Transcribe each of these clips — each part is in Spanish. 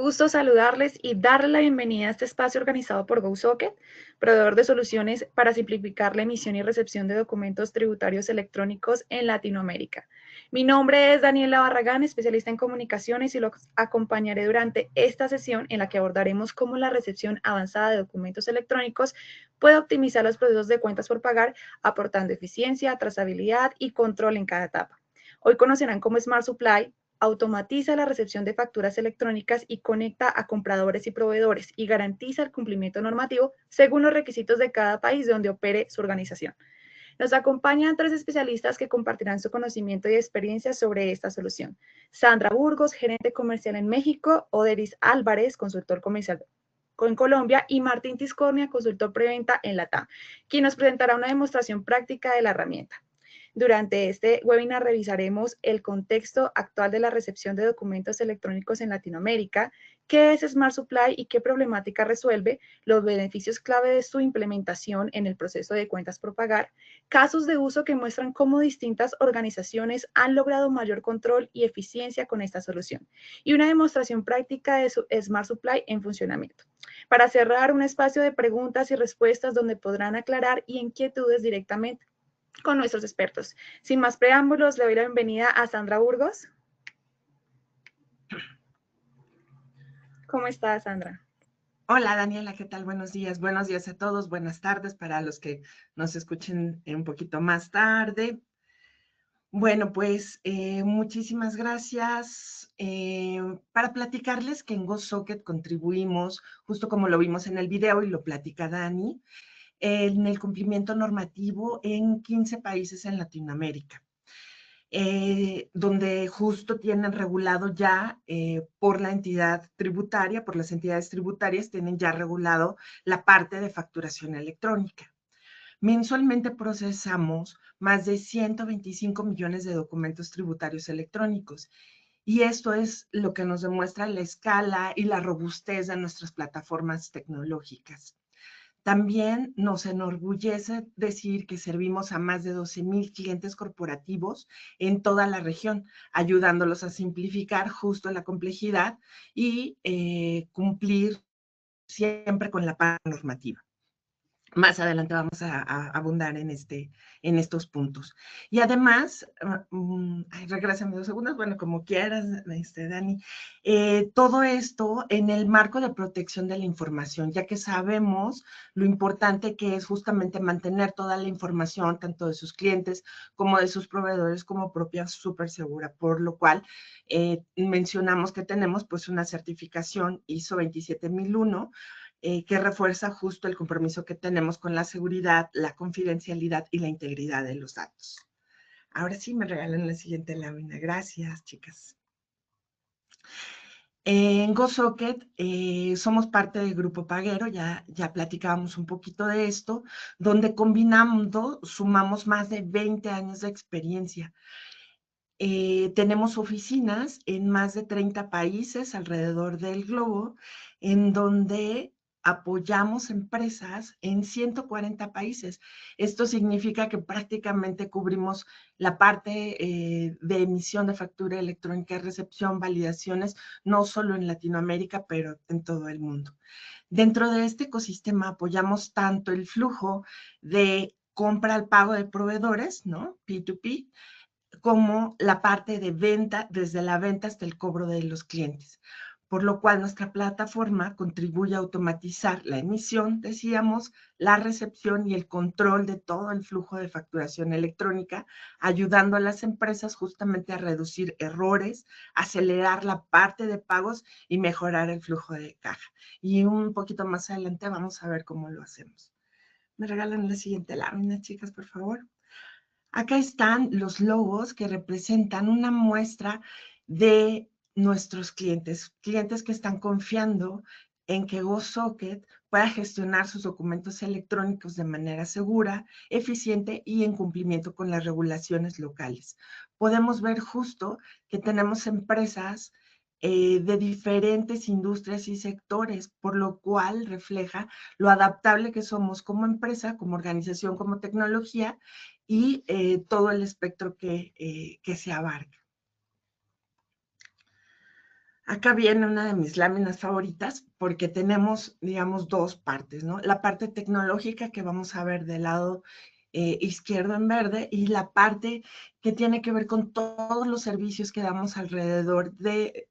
gusto saludarles y darles la bienvenida a este espacio organizado por GoSocket, proveedor de soluciones para simplificar la emisión y recepción de documentos tributarios electrónicos en Latinoamérica. Mi nombre es Daniela Barragán, especialista en comunicaciones, y los acompañaré durante esta sesión en la que abordaremos cómo la recepción avanzada de documentos electrónicos puede optimizar los procesos de cuentas por pagar, aportando eficiencia, trazabilidad y control en cada etapa. Hoy conocerán cómo Smart Supply automatiza la recepción de facturas electrónicas y conecta a compradores y proveedores y garantiza el cumplimiento normativo según los requisitos de cada país donde opere su organización. Nos acompañan tres especialistas que compartirán su conocimiento y experiencia sobre esta solución. Sandra Burgos, gerente comercial en México; Oderis Álvarez, consultor comercial en Colombia; y Martín Tiscornia, consultor preventa en LATAM, quien nos presentará una demostración práctica de la herramienta. Durante este webinar revisaremos el contexto actual de la recepción de documentos electrónicos en Latinoamérica, qué es Smart Supply y qué problemática resuelve, los beneficios clave de su implementación en el proceso de cuentas por pagar, casos de uso que muestran cómo distintas organizaciones han logrado mayor control y eficiencia con esta solución, y una demostración práctica de su Smart Supply en funcionamiento. Para cerrar, un espacio de preguntas y respuestas donde podrán aclarar inquietudes directamente con nuestros expertos. Sin más preámbulos, le doy la bienvenida a Sandra Burgos. ¿Cómo está, Sandra? Hola, Daniela, ¿qué tal? Buenos días. Buenos días a todos. Buenas tardes para los que nos escuchen un poquito más tarde. Bueno, pues muchísimas gracias. Para platicarles que en GoSocket contribuimos, justo como lo vimos en el video y lo platica Dani, en el cumplimiento normativo en 15 países en Latinoamérica. Donde justo tienen regulado ya por la entidad tributaria, por las entidades tributarias, tienen ya regulado la parte de facturación electrónica. Mensualmente procesamos más de 125 millones de documentos tributarios electrónicos. Y esto es lo que nos demuestra la escala y la robustez de nuestras plataformas tecnológicas. También nos enorgullece decir que servimos a más de 12,000 clientes corporativos en toda la región, ayudándolos a simplificar justo la complejidad y cumplir siempre con la parte normativa. Más adelante vamos a abundar en estos puntos. Y además, regrésame 2 segundos, bueno, como quieras, Dani, todo esto en el marco de protección de la información, ya que sabemos lo importante que es justamente mantener toda la información, tanto de sus clientes como de sus proveedores, como propia, súper segura, por lo cual mencionamos que tenemos pues una certificación ISO 27001, que refuerza justo el compromiso que tenemos con la seguridad, la confidencialidad y la integridad de los datos. Ahora sí me regalan la siguiente lámina. Gracias, chicas. En GoSocket somos parte del Grupo Paguero, ya platicábamos un poquito de esto, donde combinando sumamos más de 20 años de experiencia. Tenemos oficinas en más de 30 países alrededor del globo, en donde apoyamos empresas en 140 países. Esto significa que prácticamente cubrimos la parte de emisión de factura electrónica, recepción, validaciones, no solo en Latinoamérica, pero en todo el mundo. Dentro de este ecosistema apoyamos tanto el flujo de compra al pago de proveedores, ¿no? P2P, como la parte de venta, desde la venta hasta el cobro de los clientes. Por lo cual nuestra plataforma contribuye a automatizar la emisión, decíamos, la recepción y el control de todo el flujo de facturación electrónica, ayudando a las empresas justamente a reducir errores, acelerar la parte de pagos y mejorar el flujo de caja. Y un poquito más adelante vamos a ver cómo lo hacemos. ¿Me regalan la siguiente lámina, chicas, por favor? Acá están los logos que representan una muestra de nuestros clientes, clientes que están confiando en que GoSocket pueda gestionar sus documentos electrónicos de manera segura, eficiente y en cumplimiento con las regulaciones locales. Podemos ver justo que tenemos empresas de diferentes industrias y sectores, por lo cual refleja lo adaptable que somos como empresa, como organización, como tecnología, y todo el espectro que se abarca. Acá viene una de mis láminas favoritas porque tenemos, digamos, dos partes, ¿no? La parte tecnológica que vamos a ver del lado izquierdo en verde y la parte que tiene que ver con todos los servicios que damos alrededor de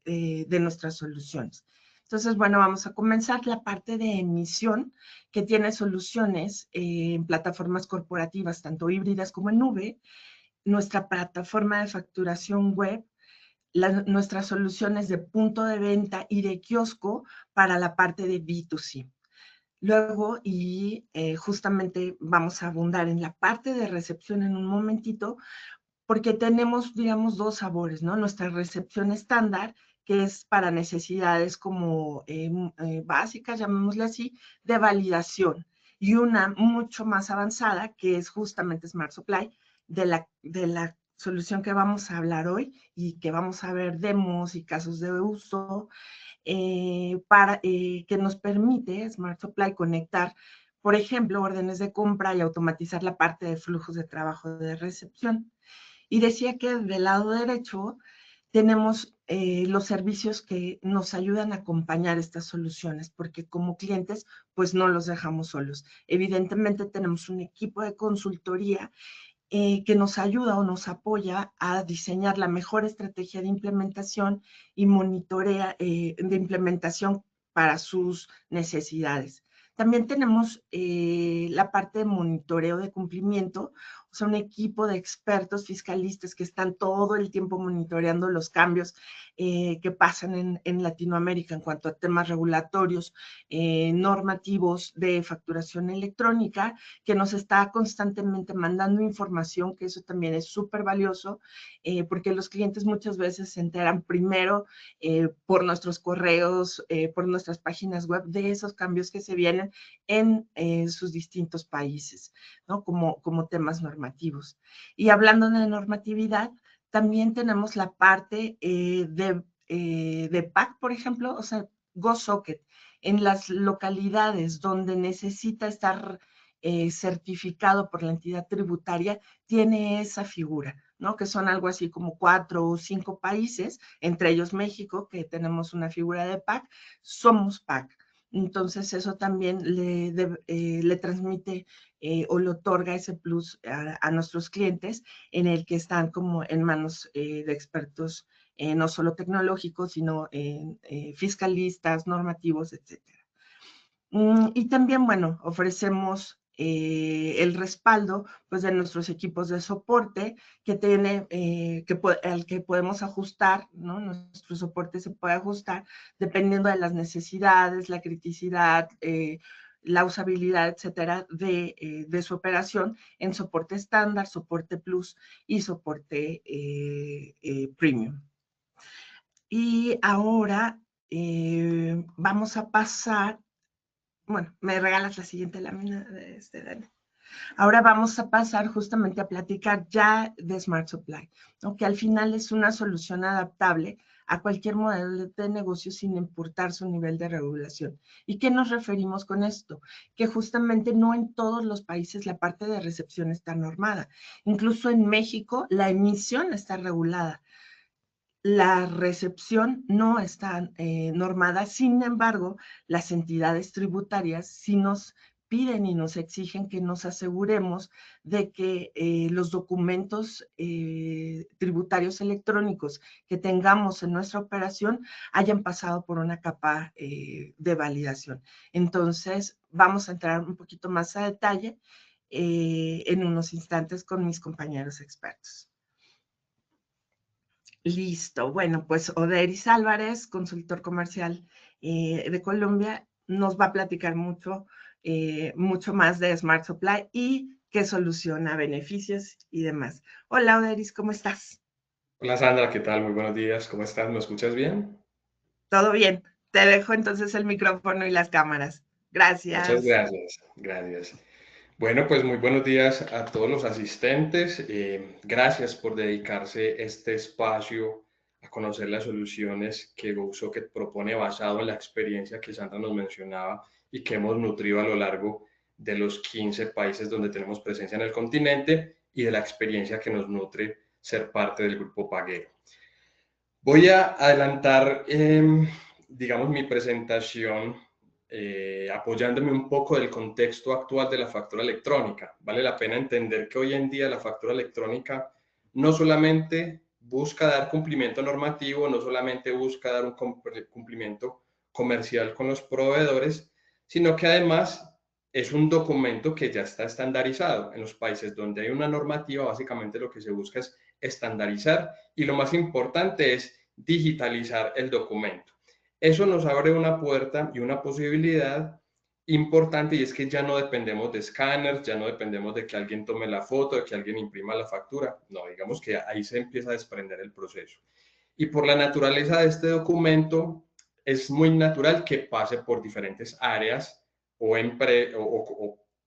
nuestras soluciones. Entonces, bueno, vamos a comenzar la parte de emisión que tiene soluciones en plataformas corporativas, tanto híbridas como en nube, nuestra plataforma de facturación web, nuestras soluciones de punto de venta y de kiosco para la parte de B2C. Luego, justamente vamos a abundar en la parte de recepción en un momentito, porque tenemos, digamos, dos sabores, ¿no? Nuestra recepción estándar, que es para necesidades como básicas, llamémosle así, de validación, y una mucho más avanzada, que es justamente Smart Supply, de la solución que vamos a hablar hoy y que vamos a ver demos y casos de uso, que nos permite Smart Supply conectar, por ejemplo, órdenes de compra y automatizar la parte de flujos de trabajo de recepción. Y decía que del lado derecho tenemos los servicios que nos ayudan a acompañar estas soluciones, porque como clientes, pues no los dejamos solos. Evidentemente tenemos un equipo de consultoría que nos ayuda o nos apoya a diseñar la mejor estrategia de implementación y monitorea de implementación para sus necesidades. También tenemos la parte de monitoreo de cumplimiento, o sea, un equipo de expertos fiscalistas que están todo el tiempo monitoreando los cambios que pasan en Latinoamérica en cuanto a temas regulatorios, normativos de facturación electrónica, que nos está constantemente mandando información, que eso también es súper valioso, porque los clientes muchas veces se enteran primero por nuestros correos, por nuestras páginas web, de esos cambios que se vienen en sus distintos países, ¿no? Como temas normativos. Y hablando de normatividad, también tenemos la parte de PAC, por ejemplo, o sea, GoSocket, en las localidades donde necesita estar certificado por la entidad tributaria, tiene esa figura, ¿no? Que son algo así como 4 o 5 países, entre ellos México, que tenemos una figura de PAC, somos PAC. Entonces, eso también le transmite o le otorga ese plus a nuestros clientes, en el que están como en manos de expertos, no solo tecnológicos, sino fiscalistas, normativos, etcétera. Y también, bueno, ofrecemos el respaldo pues, de nuestros equipos de soporte que tiene, al que podemos ajustar, ¿no? Nuestro soporte se puede ajustar dependiendo de las necesidades, la criticidad, la usabilidad, etcétera, de su operación en soporte estándar, soporte plus y soporte premium. Y ahora vamos a pasar. Bueno, me regalas la siguiente lámina de Dani. Ahora vamos a pasar justamente a platicar ya de Smart Supply, ¿no? Que al final es una solución adaptable a cualquier modelo de negocio sin importar su nivel de regulación. ¿Y qué nos referimos con esto? Que justamente no en todos los países la parte de recepción está normada. Incluso en México la emisión está regulada. La recepción no está normada, sin embargo, las entidades tributarias sí nos piden y nos exigen que nos aseguremos de que los documentos tributarios electrónicos que tengamos en nuestra operación hayan pasado por una capa de validación. Entonces, vamos a entrar un poquito más a detalle en unos instantes con mis compañeros expertos. Listo. Bueno, pues Oderis Álvarez, consultor comercial de Colombia, nos va a platicar mucho más de Smart Supply y qué soluciona, beneficios y demás. Hola, Oderis, ¿cómo estás? Hola Sandra, ¿qué tal? Muy buenos días, ¿cómo estás? ¿Me escuchas bien? ¿Todo bien? Te dejo entonces el micrófono y las cámaras. Muchas Gracias. gracias, gracias. Bueno, pues muy buenos días a todos los asistentes. Gracias por dedicarse este espacio a conocer las soluciones que GoSocket propone basado en la experiencia que Sandra nos mencionaba y que hemos nutrido a lo largo de los 15 países donde tenemos presencia en el continente y de la experiencia que nos nutre ser parte del grupo Paguero. Voy a adelantar, digamos, mi presentación apoyándome un poco del contexto actual de la factura electrónica. Vale la pena entender que hoy en día la factura electrónica no solamente busca dar cumplimiento normativo, no solamente busca dar un cumplimiento comercial con los proveedores, sino que además es un documento que ya está estandarizado. En los países donde hay una normativa, básicamente lo que se busca es estandarizar y lo más importante es digitalizar el documento. Eso nos abre una puerta y una posibilidad importante, y es que ya no dependemos de escáneres, ya no dependemos de que alguien tome la foto, de que alguien imprima la factura. No, digamos que ahí se empieza a desprender el proceso. Y por la naturaleza de este documento, es muy natural que pase por diferentes áreas o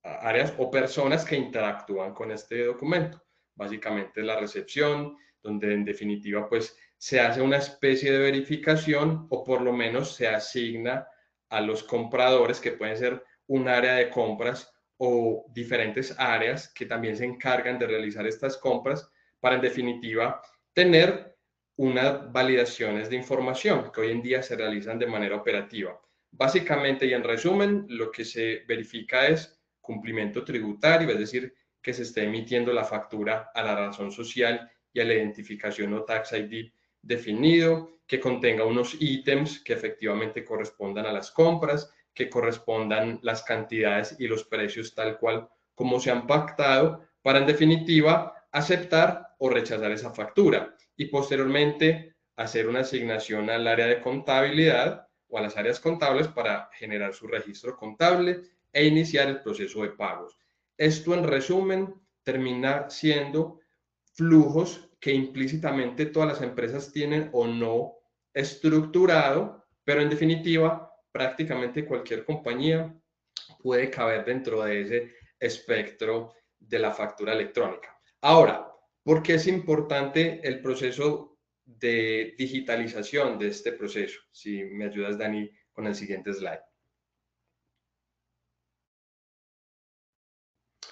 áreas o personas que interactúan con este documento. Básicamente la recepción, donde en definitiva pues se hace una especie de verificación o por lo menos se asigna a los compradores, que pueden ser un área de compras o diferentes áreas que también se encargan de realizar estas compras, para en definitiva tener unas validaciones de información que hoy en día se realizan de manera operativa. Básicamente y en resumen, lo que se verifica es cumplimiento tributario, es decir, que se esté emitiendo la factura a la razón social y a la identificación o tax ID definido, que contenga unos ítems que efectivamente correspondan a las compras, que correspondan las cantidades y los precios tal cual como se han pactado, para en definitiva aceptar o rechazar esa factura y posteriormente hacer una asignación al área de contabilidad o a las áreas contables para generar su registro contable e iniciar el proceso de pagos. Esto en resumen termina siendo flujos que implícitamente todas las empresas tienen o no estructurado, pero en definitiva prácticamente cualquier compañía puede caber dentro de ese espectro de la factura electrónica. Ahora, ¿por qué es importante el proceso de digitalización de este proceso? Si me ayudas, Dani, con el siguiente slide.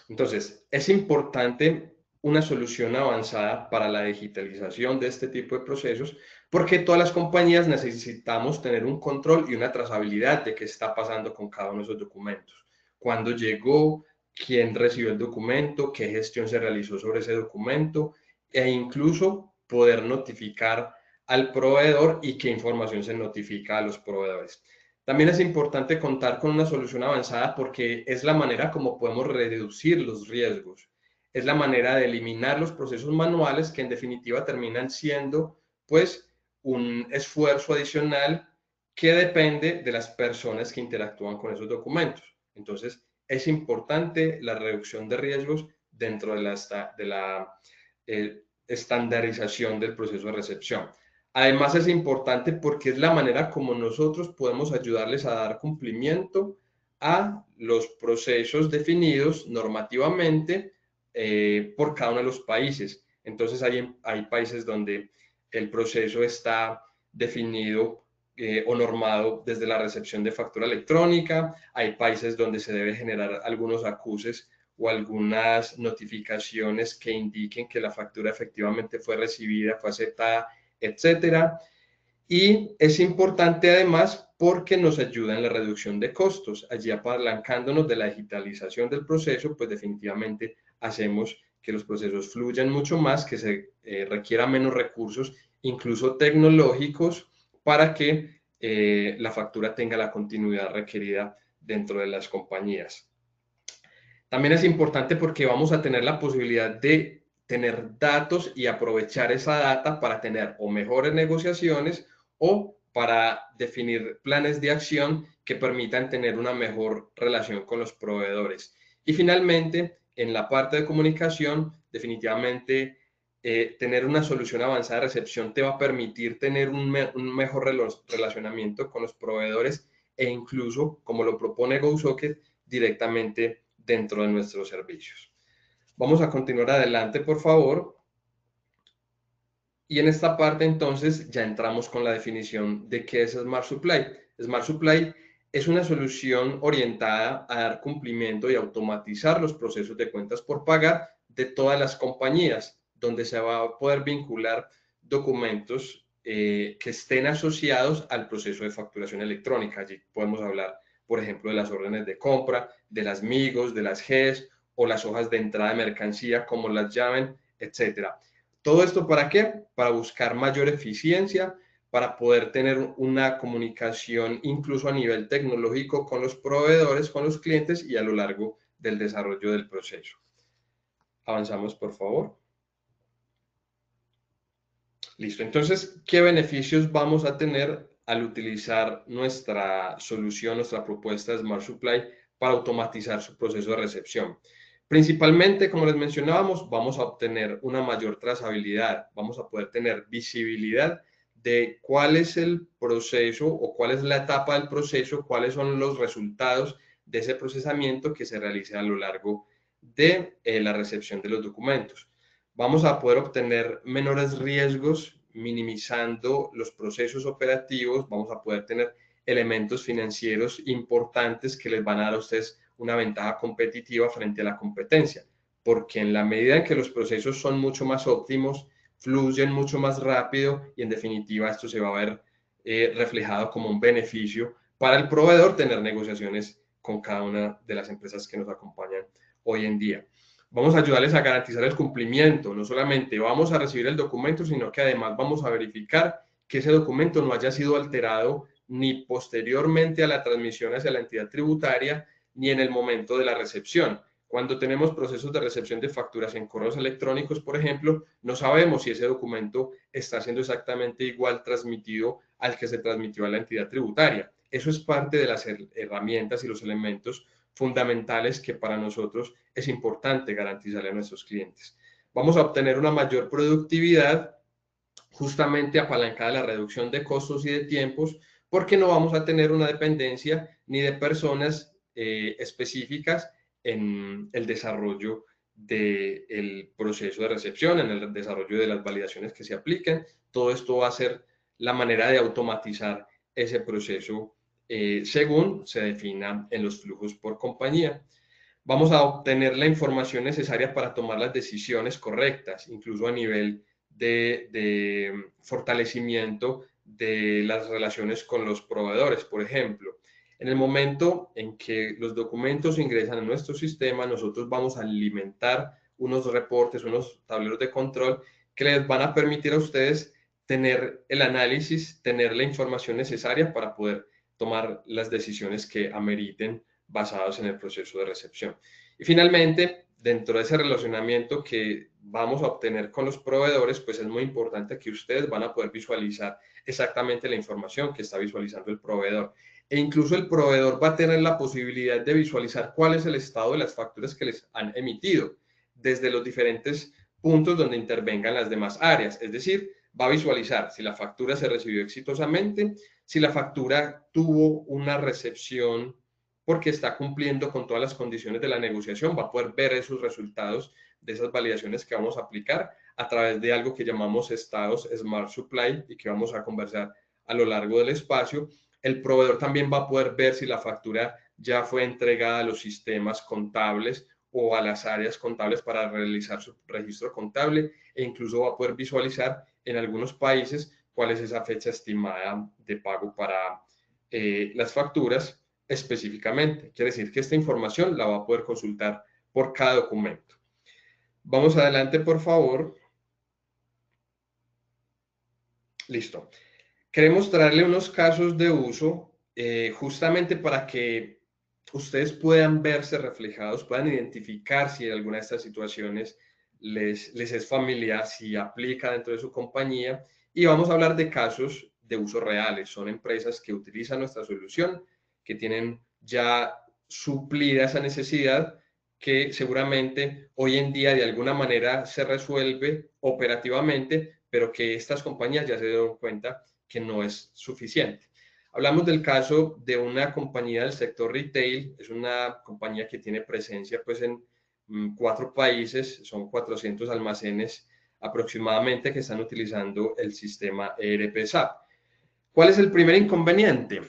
Entonces, es importante una solución avanzada para la digitalización de este tipo de procesos, porque todas las compañías necesitamos tener un control y una trazabilidad de qué está pasando con cada uno de esos documentos. Cuándo llegó, quién recibió el documento, qué gestión se realizó sobre ese documento, e incluso poder notificar al proveedor y qué información se notifica a los proveedores. También es importante contar con una solución avanzada porque es la manera como podemos reducir los riesgos. Es la manera de eliminar los procesos manuales que en definitiva terminan siendo pues un esfuerzo adicional que depende de las personas que interactúan con esos documentos. Entonces es importante la reducción de riesgos dentro de la estandarización del proceso de recepción. Además es importante porque es la manera como nosotros podemos ayudarles a dar cumplimiento a los procesos definidos normativamente por cada uno de los países. Entonces hay países donde el proceso está definido o normado desde la recepción de factura electrónica, hay países donde se debe generar algunos acuses o algunas notificaciones que indiquen que la factura efectivamente fue recibida, fue aceptada, etcétera. Y es importante además porque nos ayuda en la reducción de costos. Allí apalancándonos de la digitalización del proceso, pues definitivamente hacemos que los procesos fluyan mucho más, que se requiera menos recursos, incluso tecnológicos, para que la factura tenga la continuidad requerida dentro de las compañías. También es importante porque vamos a tener la posibilidad de tener datos y aprovechar esa data para tener o mejores negociaciones o para definir planes de acción que permitan tener una mejor relación con los proveedores. Y finalmente, en la parte de comunicación, definitivamente tener una solución avanzada de recepción te va a permitir tener un mejor relacionamiento con los proveedores e incluso, como lo propone GoSocket, directamente dentro de nuestros servicios. Vamos a continuar adelante, por favor. Y en esta parte entonces ya entramos con la definición de qué es Smart Supply. Smart Supply es una solución orientada a dar cumplimiento y automatizar los procesos de cuentas por pagar de todas las compañías, donde se va a poder vincular documentos que estén asociados al proceso de facturación electrónica. Allí podemos hablar, por ejemplo, de las órdenes de compra, de las MIGOS, de las GES o las hojas de entrada de mercancía, como las llamen, etcétera. ¿Todo esto para qué? Para buscar mayor eficiencia, para poder tener una comunicación incluso a nivel tecnológico con los proveedores, con los clientes y a lo largo del desarrollo del proceso. Avanzamos, por favor. Listo. Entonces, ¿qué beneficios vamos a tener al utilizar nuestra solución, nuestra propuesta de Smart Supply para automatizar su proceso de recepción? Principalmente, como les mencionábamos, vamos a obtener una mayor trazabilidad, vamos a poder tener visibilidad de cuál es el proceso o cuál es la etapa del proceso, cuáles son los resultados de ese procesamiento que se realiza a lo largo de la recepción de los documentos. Vamos a poder obtener menores riesgos minimizando los procesos operativos, vamos a poder tener elementos financieros importantes que les van a dar a ustedes una ventaja competitiva frente a la competencia, porque en la medida en que los procesos son mucho más óptimos, fluyen mucho más rápido y en definitiva esto se va a ver reflejado como un beneficio para el proveedor tener negociaciones con cada una de las empresas que nos acompañan hoy en día. Vamos a ayudarles a garantizar el cumplimiento, no solamente vamos a recibir el documento, sino que además vamos a verificar que ese documento no haya sido alterado ni posteriormente a la transmisión hacia la entidad tributaria, ni en el momento de la recepción. Cuando tenemos procesos de recepción de facturas en correos electrónicos, por ejemplo, no sabemos si ese documento está siendo exactamente igual transmitido al que se transmitió a la entidad tributaria. Eso es parte de las herramientas y los elementos fundamentales que para nosotros es importante garantizarle a nuestros clientes. Vamos a obtener una mayor productividad justamente apalancada a la reducción de costos y de tiempos, porque no vamos a tener una dependencia ni de personas específicas en el desarrollo del proceso de recepción, en el desarrollo de las validaciones que se apliquen. Todo esto va a ser la manera de automatizar ese proceso según se defina en los flujos por compañía. Vamos a obtener la información necesaria para tomar las decisiones correctas, incluso a nivel de fortalecimiento de las relaciones con los proveedores. Por ejemplo, en el momento en que los documentos ingresan a nuestro sistema, nosotros vamos a alimentar unos reportes, unos tableros de control que les van a permitir a ustedes tener el análisis, tener la información necesaria para poder tomar las decisiones que ameriten basados en el proceso de recepción. Y finalmente, dentro de ese relacionamiento que vamos a obtener con los proveedores, pues es muy importante que ustedes van a poder visualizar exactamente la información que está visualizando el proveedor. E incluso el proveedor va a tener la posibilidad de visualizar cuál es el estado de las facturas que les han emitido desde los diferentes puntos donde intervengan las demás áreas. Es decir, va a visualizar si la factura se recibió exitosamente, si la factura tuvo una recepción porque está cumpliendo con todas las condiciones de la negociación, va a poder ver esos resultados de esas validaciones que vamos a aplicar a través de algo que llamamos estados Smart Supply y que vamos a conversar a lo largo del espacio. El proveedor también va a poder ver si la factura ya fue entregada a los sistemas contables o a las áreas contables para realizar su registro contable e incluso va a poder visualizar en algunos países cuál es esa fecha estimada de pago para las facturas específicamente. Quiere decir que esta información la va a poder consultar por cada documento. Vamos adelante, por favor. Listo. Queremos traerle unos casos de uso justamente para que ustedes puedan verse reflejados, puedan identificar si alguna de estas situaciones les es familiar, si aplica dentro de su compañía. Y vamos a hablar de casos de uso reales. Son empresas que utilizan nuestra solución, que tienen ya suplida esa necesidad que seguramente hoy en día de alguna manera se resuelve operativamente, pero que estas compañías ya se dieron cuenta que no es suficiente. Hablamos del caso de una compañía del sector retail, es una compañía que tiene presencia pues en 4 países, son 400 almacenes aproximadamente que están utilizando el sistema ERP SAP. ¿Cuál es el primer inconveniente?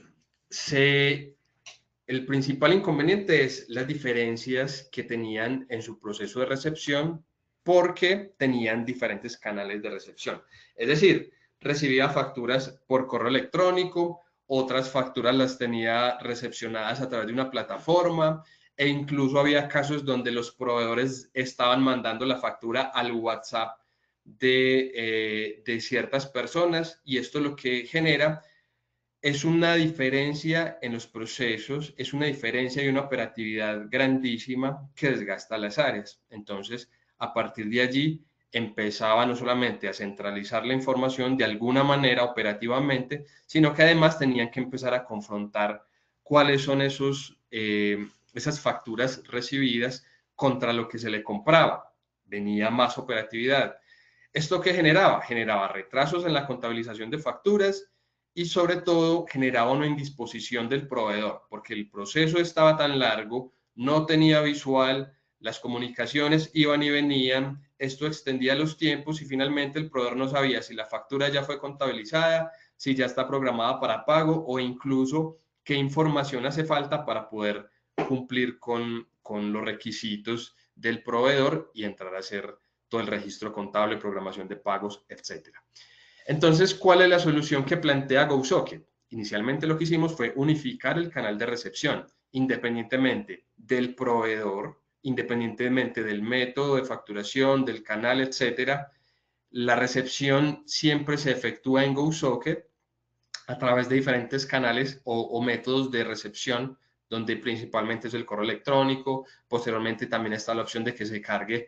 El principal inconveniente es las diferencias que tenían en su proceso de recepción porque tenían diferentes canales de recepción. Es decir, recibía facturas por correo electrónico, otras facturas las tenía recepcionadas a través de una plataforma, e incluso había casos donde los proveedores estaban mandando la factura al WhatsApp de ciertas personas, y esto lo que genera es una diferencia en los procesos, es una diferencia y una operatividad grandísima que desgasta las áreas. Entonces, a partir de allí, empezaba no solamente a centralizar la información de alguna manera operativamente, sino que además tenían que empezar a confrontar cuáles son esas facturas recibidas contra lo que se le compraba. Venía más operatividad. ¿Esto qué generaba? Generaba retrasos en la contabilización de facturas y sobre todo generaba una indisposición del proveedor, porque el proceso estaba tan largo, no tenía visual, las comunicaciones iban y venían, esto extendía los tiempos y finalmente el proveedor no sabía si la factura ya fue contabilizada, si ya está programada para pago o incluso qué información hace falta para poder cumplir con los requisitos del proveedor y entrar a hacer todo el registro contable, programación de pagos, etcétera. Entonces, ¿cuál es la solución que plantea GoSocket? Inicialmente lo que hicimos fue unificar el canal de recepción, independientemente del proveedor, independientemente del método de facturación, del canal, etcétera. La recepción siempre se efectúa en GoSocket a través de diferentes canales o métodos de recepción, donde principalmente es el correo electrónico. Posteriormente también está la opción de que se cargue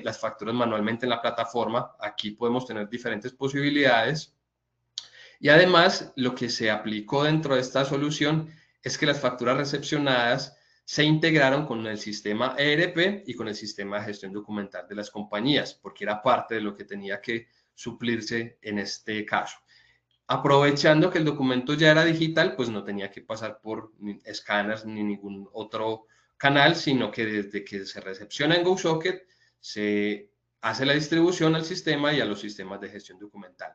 las facturas manualmente en la plataforma. Aquí podemos tener diferentes posibilidades. Y además, lo que se aplicó dentro de esta solución es que las facturas recepcionadas se integraron con el sistema ERP y con el sistema de gestión documental de las compañías, porque era parte de lo que tenía que suplirse en este caso. Aprovechando que el documento ya era digital, pues no tenía que pasar por escáneres ni ningún otro canal, sino que desde que se recepciona en GoSocket, se hace la distribución al sistema y a los sistemas de gestión documental.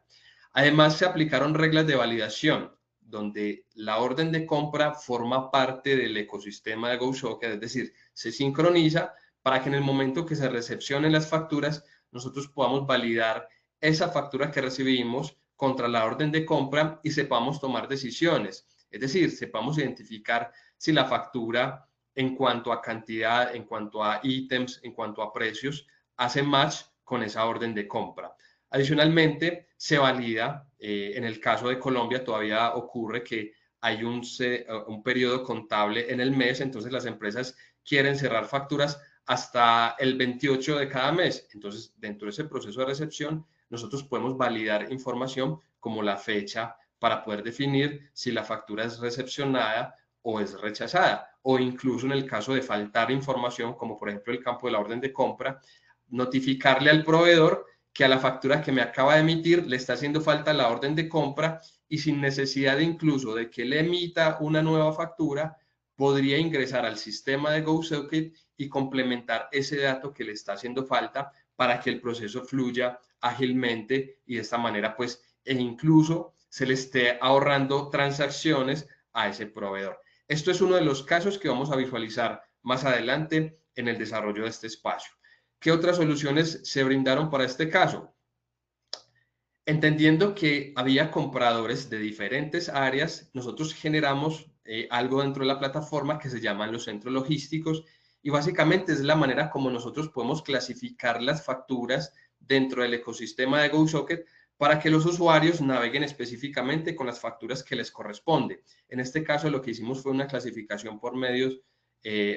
Además, se aplicaron reglas de validación, donde la orden de compra forma parte del ecosistema de GoSocket, es decir, se sincroniza para que en el momento que se recepcionen las facturas, nosotros podamos validar esa factura que recibimos contra la orden de compra y sepamos tomar decisiones. Es decir, sepamos identificar si la factura en cuanto a cantidad, en cuanto a ítems, en cuanto a precios, hace match con esa orden de compra. Adicionalmente, se valida, en el caso de Colombia todavía ocurre que hay un periodo contable en el mes, entonces las empresas quieren cerrar facturas hasta el 28 de cada mes. Entonces, dentro de ese proceso de recepción, nosotros podemos validar información como la fecha para poder definir si la factura es recepcionada o es rechazada, o incluso en el caso de faltar información, como por ejemplo el campo de la orden de compra, notificarle al proveedor que a la factura que me acaba de emitir le está haciendo falta la orden de compra y sin necesidad de incluso de que le emita una nueva factura, podría ingresar al sistema de GoSocket y complementar ese dato que le está haciendo falta para que el proceso fluya ágilmente y de esta manera pues incluso se le esté ahorrando transacciones a ese proveedor. Esto es uno de los casos que vamos a visualizar más adelante en el desarrollo de este espacio. ¿Qué otras soluciones se brindaron para este caso? Entendiendo que había compradores de diferentes áreas, nosotros generamos algo dentro de la plataforma que se llaman los centros logísticos y básicamente es la manera como nosotros podemos clasificar las facturas dentro del ecosistema de GoSocket para que los usuarios naveguen específicamente con las facturas que les corresponde. En este caso lo que hicimos fue una clasificación por medios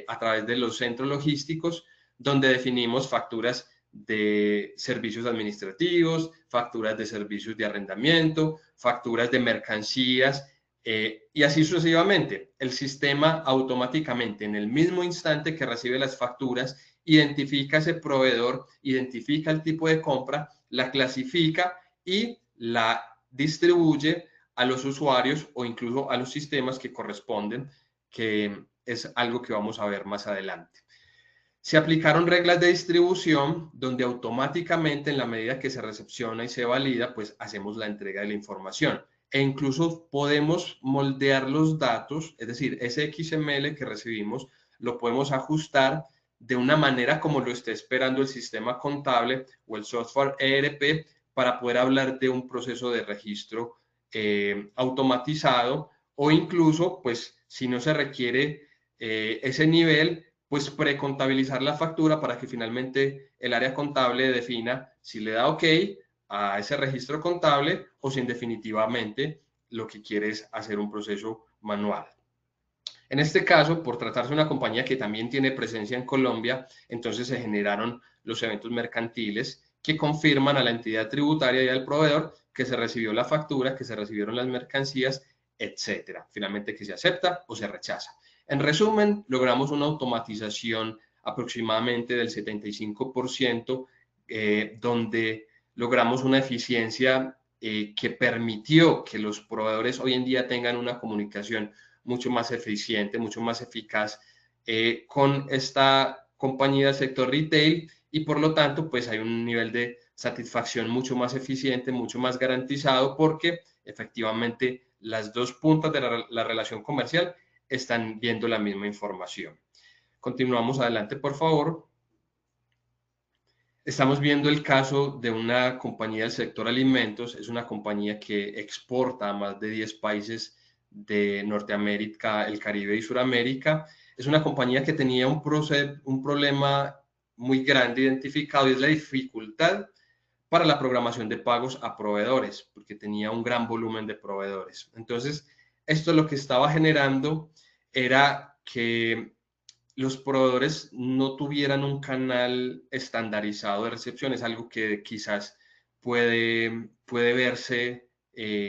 a través de los centros logísticos, donde definimos facturas de servicios administrativos, facturas de servicios de arrendamiento, facturas de mercancías y así sucesivamente. El sistema automáticamente, en el mismo instante que recibe las facturas, identifica ese proveedor, identifica el tipo de compra, la clasifica y la distribuye a los usuarios o incluso a los sistemas que corresponden, que es algo que vamos a ver más adelante. Se aplicaron reglas de distribución donde automáticamente en la medida que se recepciona y se valida, pues hacemos la entrega de la información e incluso podemos moldear los datos, es decir, ese XML que recibimos lo podemos ajustar de una manera como lo esté esperando el sistema contable o el software ERP para poder hablar de un proceso de registro automatizado, o incluso, pues, si no se requiere ese nivel, pues precontabilizar la factura para que finalmente el área contable defina si le da OK a ese registro contable o si definitivamente lo que quiere es hacer un proceso manual. En este caso, por tratarse de una compañía que también tiene presencia en Colombia, entonces se generaron los eventos mercantiles que confirman a la entidad tributaria y al proveedor que se recibió la factura, que se recibieron las mercancías, etcétera. Finalmente, que se acepta o se rechaza. En resumen, logramos una automatización aproximadamente del 75%, donde logramos una eficiencia que permitió que los proveedores hoy en día tengan una comunicación mucho más eficiente, mucho más eficaz con esta compañía del sector retail, y por lo tanto pues hay un nivel de satisfacción mucho más eficiente, mucho más garantizado, porque efectivamente las dos puntas de la relación comercial están viendo la misma información. Continuamos adelante, por favor. Estamos viendo el caso de una compañía del sector alimentos. Es una compañía que exporta a más de 10 países de Norteamérica, el Caribe y Suramérica. Es una compañía que tenía un problema muy grande identificado, y es la dificultad para la programación de pagos a proveedores, porque tenía un gran volumen de proveedores. Entonces, esto lo que estaba generando era que los proveedores no tuvieran un canal estandarizado de recepción. Es algo que quizás puede verse,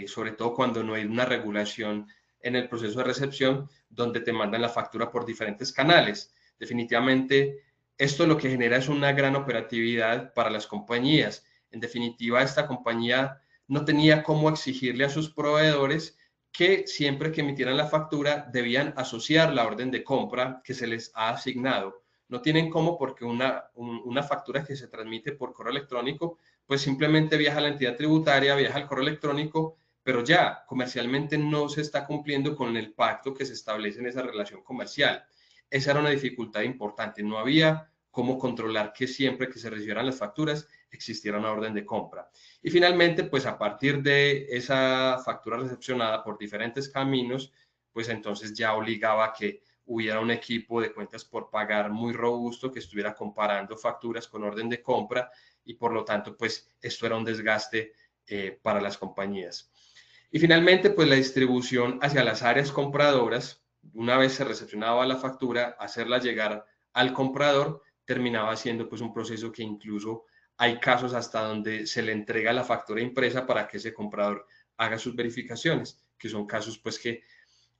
sobre todo cuando no hay una regulación en el proceso de recepción, donde te mandan la factura por diferentes canales. Definitivamente, esto lo que genera es una gran operatividad para las compañías. En definitiva, esta compañía no tenía cómo exigirle a sus proveedores que siempre que emitieran la factura debían asociar la orden de compra que se les ha asignado. No tienen cómo, porque una factura que se transmite por correo electrónico, pues simplemente viaja a la entidad tributaria, viaja al correo electrónico, pero ya comercialmente no se está cumpliendo con el pacto que se establece en esa relación comercial. Esa era una dificultad importante. No había cómo controlar que siempre que se recibieran las facturas existiera una orden de compra. Y finalmente, pues a partir de esa factura recepcionada por diferentes caminos, pues entonces ya obligaba a que hubiera un equipo de cuentas por pagar muy robusto que estuviera comparando facturas con orden de compra, y por lo tanto, pues esto era un desgaste para las compañías. Y finalmente, pues la distribución hacia las áreas compradoras, una vez se recepcionaba la factura, hacerla llegar al comprador terminaba siendo pues un proceso que incluso hay casos hasta donde se le entrega la factura impresa para que ese comprador haga sus verificaciones, que son casos pues que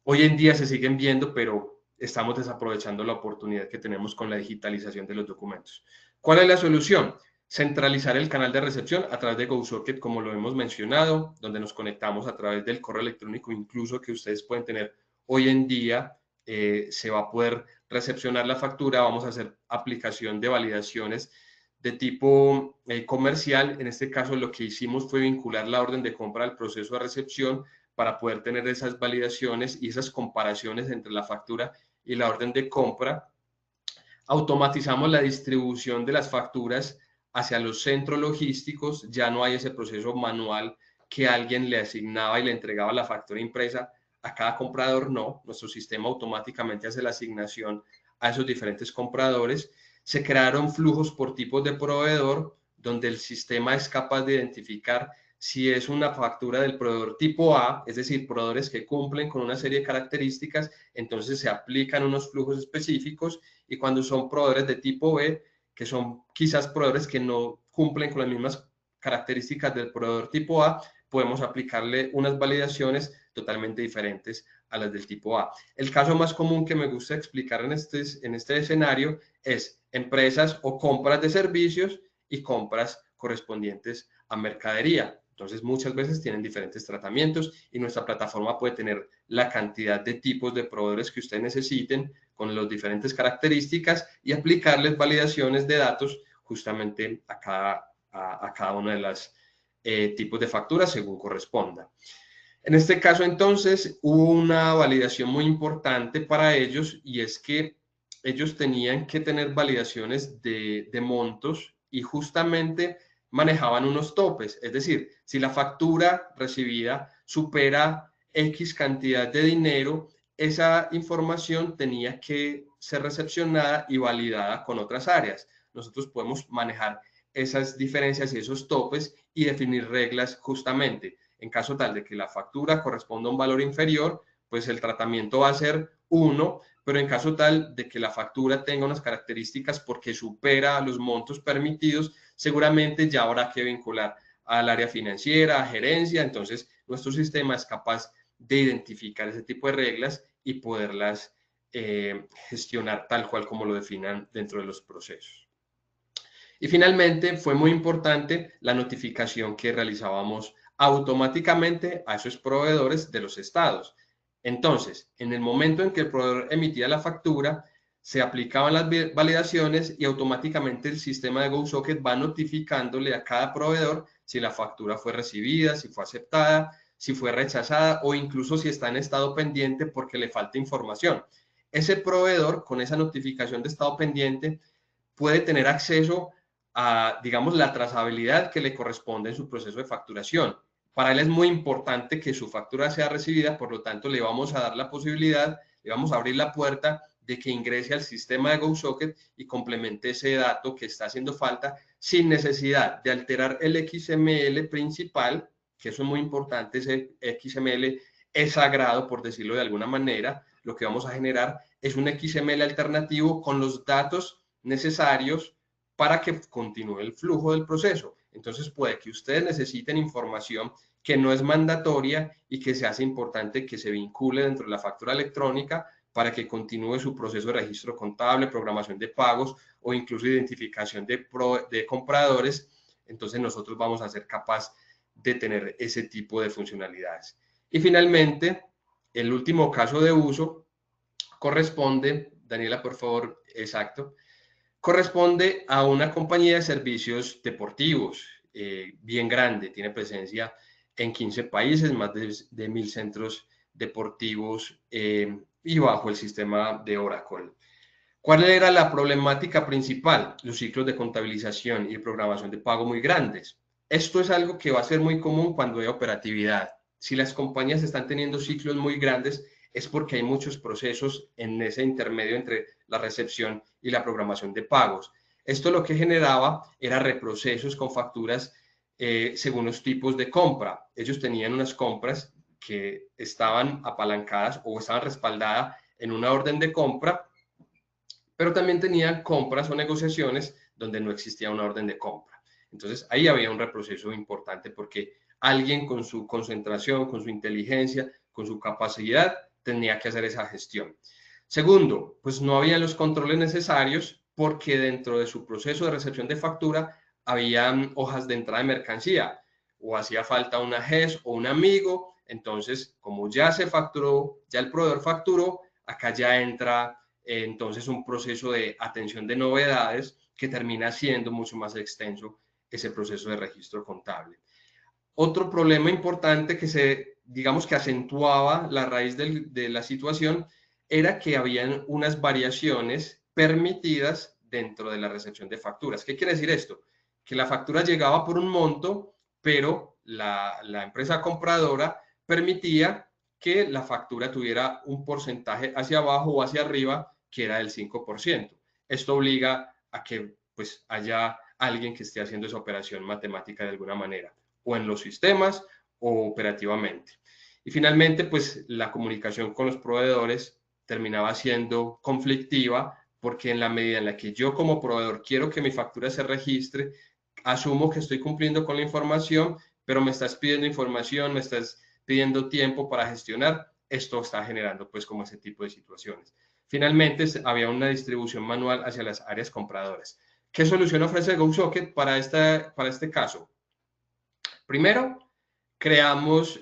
hoy en día se siguen viendo, pero estamos desaprovechando la oportunidad que tenemos con la digitalización de los documentos. ¿Cuál es la solución? Centralizar el canal de recepción a través de GoSocket, como lo hemos mencionado, donde nos conectamos a través del correo electrónico, incluso que ustedes pueden tener hoy en día. Se va a poder recepcionar la factura, vamos a hacer aplicación de validaciones de tipo comercial. En este caso, lo que hicimos fue vincular la orden de compra al proceso de recepción para poder tener esas validaciones y esas comparaciones entre la factura y la orden de compra. Automatizamos la distribución de las facturas hacia los centros logísticos. Ya no hay ese proceso manual que alguien le asignaba y le entregaba la factura impresa a cada comprador. No, nuestro sistema automáticamente hace la asignación a esos diferentes compradores. Se crearon flujos por tipos de proveedor, donde el sistema es capaz de identificar si es una factura del proveedor tipo A, es decir, proveedores que cumplen con una serie de características, entonces se aplican unos flujos específicos, y cuando son proveedores de tipo B, que son quizás proveedores que no cumplen con las mismas características del proveedor tipo A, podemos aplicarle unas validaciones totalmente diferentes a las del tipo A. El caso más común que me gusta explicar en este escenario es empresas o compras de servicios y compras correspondientes a mercadería. Entonces, muchas veces tienen diferentes tratamientos, y nuestra plataforma puede tener la cantidad de tipos de proveedores que ustedes necesiten con las diferentes características y aplicarles validaciones de datos justamente a cada uno de los tipos de facturas según corresponda. En este caso, entonces, hubo una validación muy importante para ellos, y es que ellos tenían que tener validaciones de montos, y justamente manejaban unos topes, es decir, si la factura recibida supera X cantidad de dinero, esa información tenía que ser recepcionada y validada con otras áreas. Nosotros podemos manejar esas diferencias y esos topes y definir reglas justamente. En caso tal de que la factura corresponda a un valor inferior, pues el tratamiento va a ser 1, pero en caso tal de que la factura tenga unas características porque supera los montos permitidos, seguramente ya habrá que vincular al área financiera, a gerencia. Entonces, nuestro sistema es capaz de identificar ese tipo de reglas y poderlas gestionar tal cual como lo definan dentro de los procesos. Y finalmente, fue muy importante la notificación que realizábamos automáticamente a esos proveedores de los estados. Entonces, en el momento en que el proveedor emitía la factura, se aplicaban las validaciones y automáticamente el sistema de GoSocket va notificándole a cada proveedor si la factura fue recibida, si fue aceptada, si fue rechazada o incluso si está en estado pendiente porque le falta información. Ese proveedor, con esa notificación de estado pendiente, puede tener acceso a, digamos, la trazabilidad que le corresponde en su proceso de facturación. Para él es muy importante que su factura sea recibida, por lo tanto le vamos a dar la posibilidad, le vamos a abrir la puerta de que ingrese al sistema de GoSocket y complemente ese dato que está haciendo falta sin necesidad de alterar el XML principal, que eso es muy importante, ese XML es sagrado, por decirlo de alguna manera. Lo que vamos a generar es un XML alternativo con los datos necesarios para que continúe el flujo del proceso. Entonces puede que ustedes necesiten información que no es mandatoria y que se hace importante que se vincule dentro de la factura electrónica para que continúe su proceso de registro contable, programación de pagos o incluso identificación de compradores. Entonces nosotros vamos a ser capaces de tener ese tipo de funcionalidades. Y finalmente, el último caso de uso corresponde, Daniela, por favor, exacto, corresponde a una compañía de servicios deportivos bien grande, tiene presencia en 15 países, más de 1.000 centros deportivos y bajo el sistema de Oracle. ¿Cuál era la problemática principal? Los ciclos de contabilización y de programación de pago muy grandes. Esto es algo que va a ser muy común cuando hay operatividad. Si las compañías están teniendo ciclos muy grandes, es porque hay muchos procesos en ese intermedio entre la recepción y la programación de pagos. Esto lo que generaba era reprocesos con facturas según los tipos de compra. Ellos tenían unas compras que estaban apalancadas o estaban respaldadas en una orden de compra, pero también tenían compras o negociaciones donde no existía una orden de compra. Entonces ahí había un reproceso importante porque alguien con su concentración, con su inteligencia, con su capacidad, tenía que hacer esa gestión. Segundo, pues no había los controles necesarios porque dentro de su proceso de recepción de factura había hojas de entrada de mercancía o hacía falta una GES o un amigo. Entonces, como ya se facturó, ya el proveedor facturó, acá ya entra entonces un proceso de atención de novedades que termina siendo mucho más extenso ese proceso de registro contable. Otro problema importante que digamos que acentuaba la raíz de la situación era que habían unas variaciones permitidas dentro de la recepción de facturas. ¿Qué quiere decir esto? Que la factura llegaba por un monto, pero la empresa compradora permitía que la factura tuviera un porcentaje hacia abajo o hacia arriba, que era del 5%. Esto obliga a que pues, haya alguien que esté haciendo esa operación matemática de alguna manera, o en los sistemas o operativamente. Y finalmente, pues la comunicación con los proveedores terminaba siendo conflictiva porque en la medida en la que yo como proveedor quiero que mi factura se registre, asumo que estoy cumpliendo con la información, pero me estás pidiendo información, me estás pidiendo tiempo para gestionar. Esto está generando pues como ese tipo de situaciones. Finalmente, había una distribución manual hacia las áreas compradoras. ¿Qué solución ofrece GoSocket para este caso? Primero, creamos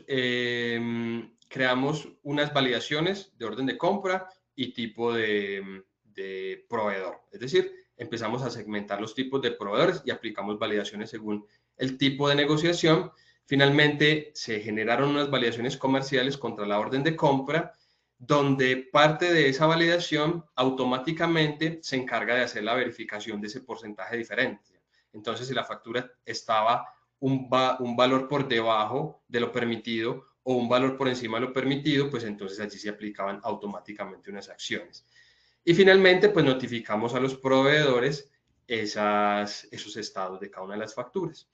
unas validaciones de orden de compra y tipo de proveedor. Es decir, empezamos a segmentar los tipos de proveedores y aplicamos validaciones según el tipo de negociación. Finalmente, se generaron unas validaciones comerciales contra la orden de compra, donde parte de esa validación automáticamente se encarga de hacer la verificación de ese porcentaje diferente. Entonces, si la factura estaba un valor por debajo de lo permitido o un valor por encima de lo permitido, pues entonces allí se aplicaban automáticamente unas acciones. Y finalmente, pues notificamos a los proveedores esos estados de cada una de las facturas.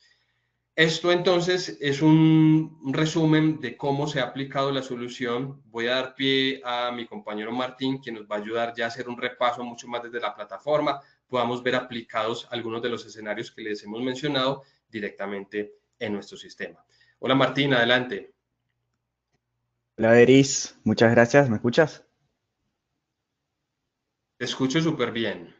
Esto entonces es un resumen de cómo se ha aplicado la solución. Voy a dar pie a mi compañero Martín, quien nos va a ayudar ya a hacer un repaso mucho más desde la plataforma. Podamos ver aplicados algunos de los escenarios que les hemos mencionado directamente en nuestro sistema. Hola Martín, adelante. Hola Eris, muchas gracias. ¿Me escuchas? Te escucho súper bien.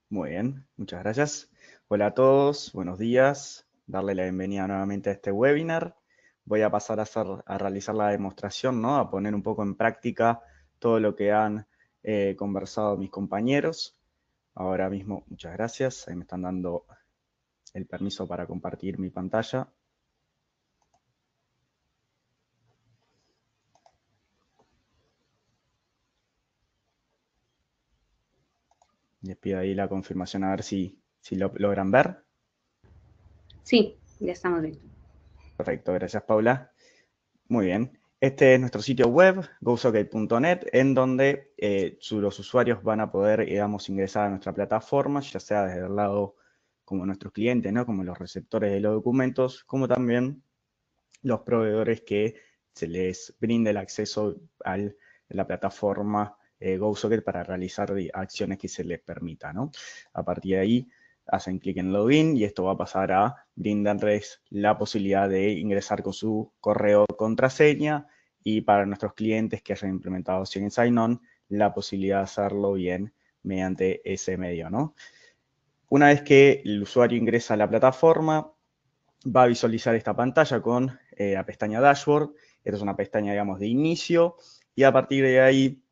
Muy bien, muchas gracias. Hola a todos, buenos días. Darle la bienvenida nuevamente a este webinar. Voy a pasar a realizar la demostración, ¿no? A poner un poco en práctica todo lo que han conversado mis compañeros. Ahora mismo, muchas gracias. Ahí me están dando el permiso para compartir mi pantalla. Les pido ahí la confirmación a ver si lo logran ver. Sí, ya estamos viendo. Perfecto, gracias Paula. Muy bien. Este es nuestro sitio web, gosocket.net, en donde los usuarios van a poder, digamos, ingresar a nuestra plataforma, ya sea desde el lado como nuestros clientes, ¿no? Como los receptores de los documentos, como también los proveedores que se les brinde el acceso a la plataforma GoSocket para realizar acciones que se les permita, ¿no? A partir de ahí, hacen clic en Login y esto va a pasar a brindarles la posibilidad de ingresar con su correo o contraseña y para nuestros clientes que hayan implementado Sign Sign-On, la posibilidad de hacerlo bien mediante ese medio, ¿no? Una vez que el usuario ingresa a la plataforma, va a visualizar esta pantalla con la pestaña Dashboard. Esta es una pestaña, digamos, de inicio y a partir de ahí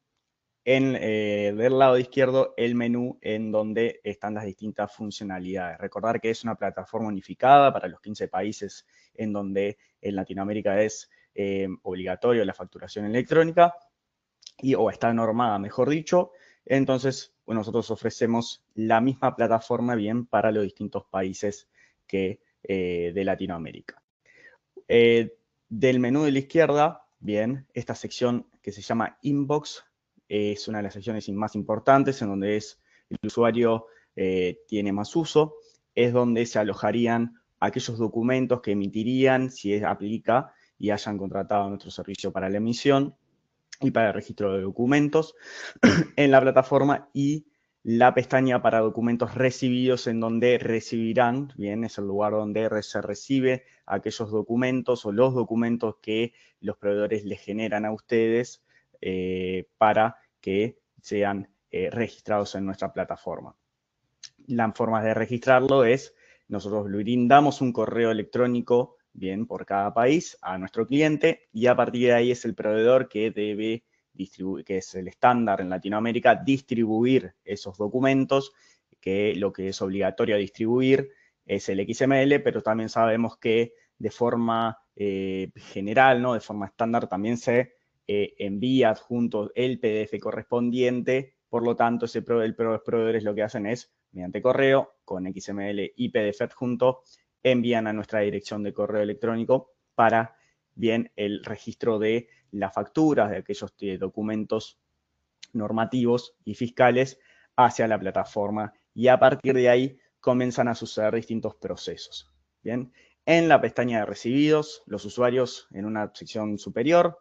del lado izquierdo el menú en donde están las distintas funcionalidades. Recordar que es una plataforma unificada para los 15 países en donde en Latinoamérica es obligatorio la facturación electrónica o está normada, mejor dicho. Entonces, bueno, nosotros ofrecemos la misma plataforma bien para los distintos países de Latinoamérica. Del menú de la izquierda, bien, esta sección que se llama Inbox es una de las secciones más importantes en donde el usuario tiene más uso, es donde se alojarían aquellos documentos que emitirían si aplica y hayan contratado nuestro servicio para la emisión y para el registro de documentos en la plataforma y la pestaña para documentos recibidos en donde recibirán, bien, es el lugar donde se recibe aquellos documentos o los documentos que los proveedores les generan a ustedes para que sean registrados en nuestra plataforma. La forma de registrarlo es, nosotros le brindamos un correo electrónico, bien, por cada país a nuestro cliente y a partir de ahí es el proveedor que debe distribuir, que es el estándar en Latinoamérica, distribuir esos documentos, que lo que es obligatorio distribuir es el XML, pero también sabemos que de forma general, ¿no? De forma estándar también se envía adjunto el PDF correspondiente, por lo tanto, los proveedores lo que hacen es, mediante correo, con XML y PDF adjunto, envían a nuestra dirección de correo electrónico para, bien, el registro de las facturas, de aquellos documentos normativos y fiscales hacia la plataforma y a partir de ahí comienzan a suceder distintos procesos. Bien, en la pestaña de recibidos, los usuarios en una sección superior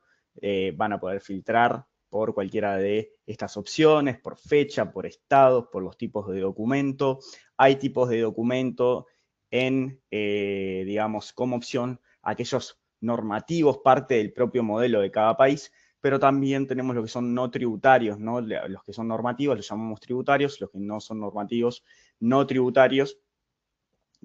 van a poder filtrar por cualquiera de estas opciones, por fecha, por estado, por los tipos de documento. Hay tipos de documento digamos, como opción aquellos normativos, parte del propio modelo de cada país, pero también tenemos lo que son no tributarios, ¿no? Los que son normativos los llamamos tributarios, los que no son normativos, no tributarios,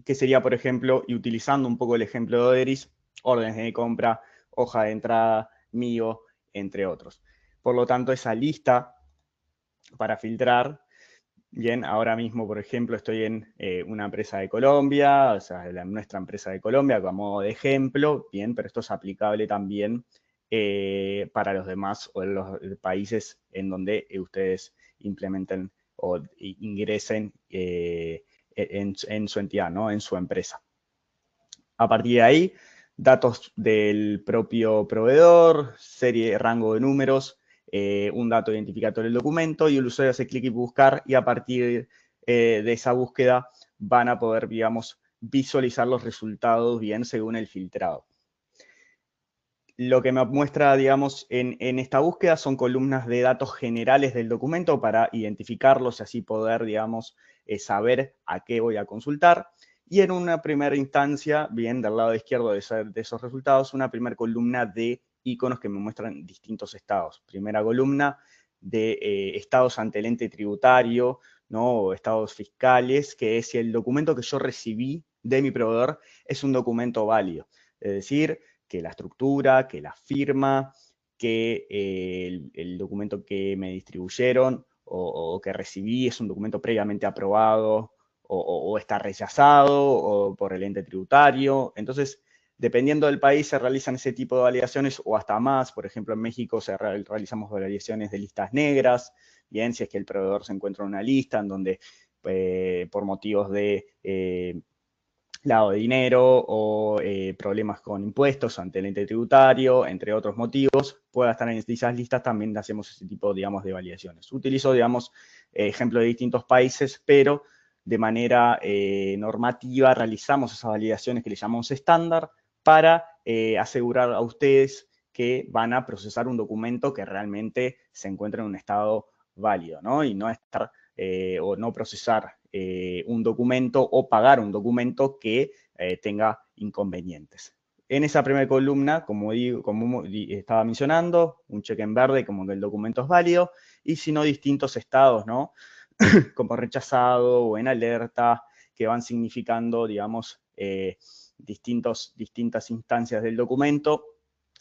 que sería, por ejemplo, y utilizando un poco el ejemplo de Eris, órdenes de compra, hoja de entrada, MIO, entre otros. Por lo tanto, esa lista para filtrar, bien, ahora mismo, por ejemplo, estoy en una empresa de Colombia, o sea, nuestra empresa de Colombia, como modo de ejemplo, bien, pero esto es aplicable también para los demás o los países en donde ustedes implementen o ingresen en su entidad, ¿no? En su empresa. A partir de ahí, datos del propio proveedor, serie, rango de números, un dato identificatorio del documento, y el usuario hace clic y buscar, y a partir de esa búsqueda van a poder, digamos, visualizar los resultados bien según el filtrado. Lo que me muestra, digamos, en esta búsqueda son columnas de datos generales del documento para identificarlos y así poder, digamos, saber a qué voy a consultar. Y en una primera instancia, bien, del lado izquierdo de esos resultados, una primera columna de iconos que me muestran distintos estados. Primera columna de estados ante el ente tributario, ¿no? O estados fiscales, que es si el documento que yo recibí de mi proveedor es un documento válido. Es decir, que la estructura, que la firma, que el documento que me distribuyeron o que recibí es un documento previamente aprobado o está rechazado o por el ente tributario. Entonces, dependiendo del país, se realizan ese tipo de validaciones o hasta más. Por ejemplo, en México realizamos validaciones de listas negras, bien, si es que el proveedor se encuentra en una lista en donde por motivos de lavado de dinero o problemas con impuestos ante el ente tributario, entre otros motivos, pueda estar en esas listas, también hacemos ese tipo, digamos, de validaciones. Utilizo, digamos, ejemplos de distintos países, pero de manera normativa realizamos esas validaciones que le llamamos estándar para asegurar a ustedes que van a procesar un documento que realmente se encuentre en un estado válido, ¿no? Y no estar o no procesar un documento o pagar un documento que tenga inconvenientes. En esa primera columna, como estaba mencionando, un cheque en verde como que el documento es válido, y si no, distintos estados, ¿no? Como rechazado o en alerta, que van significando, digamos, distintas instancias del documento,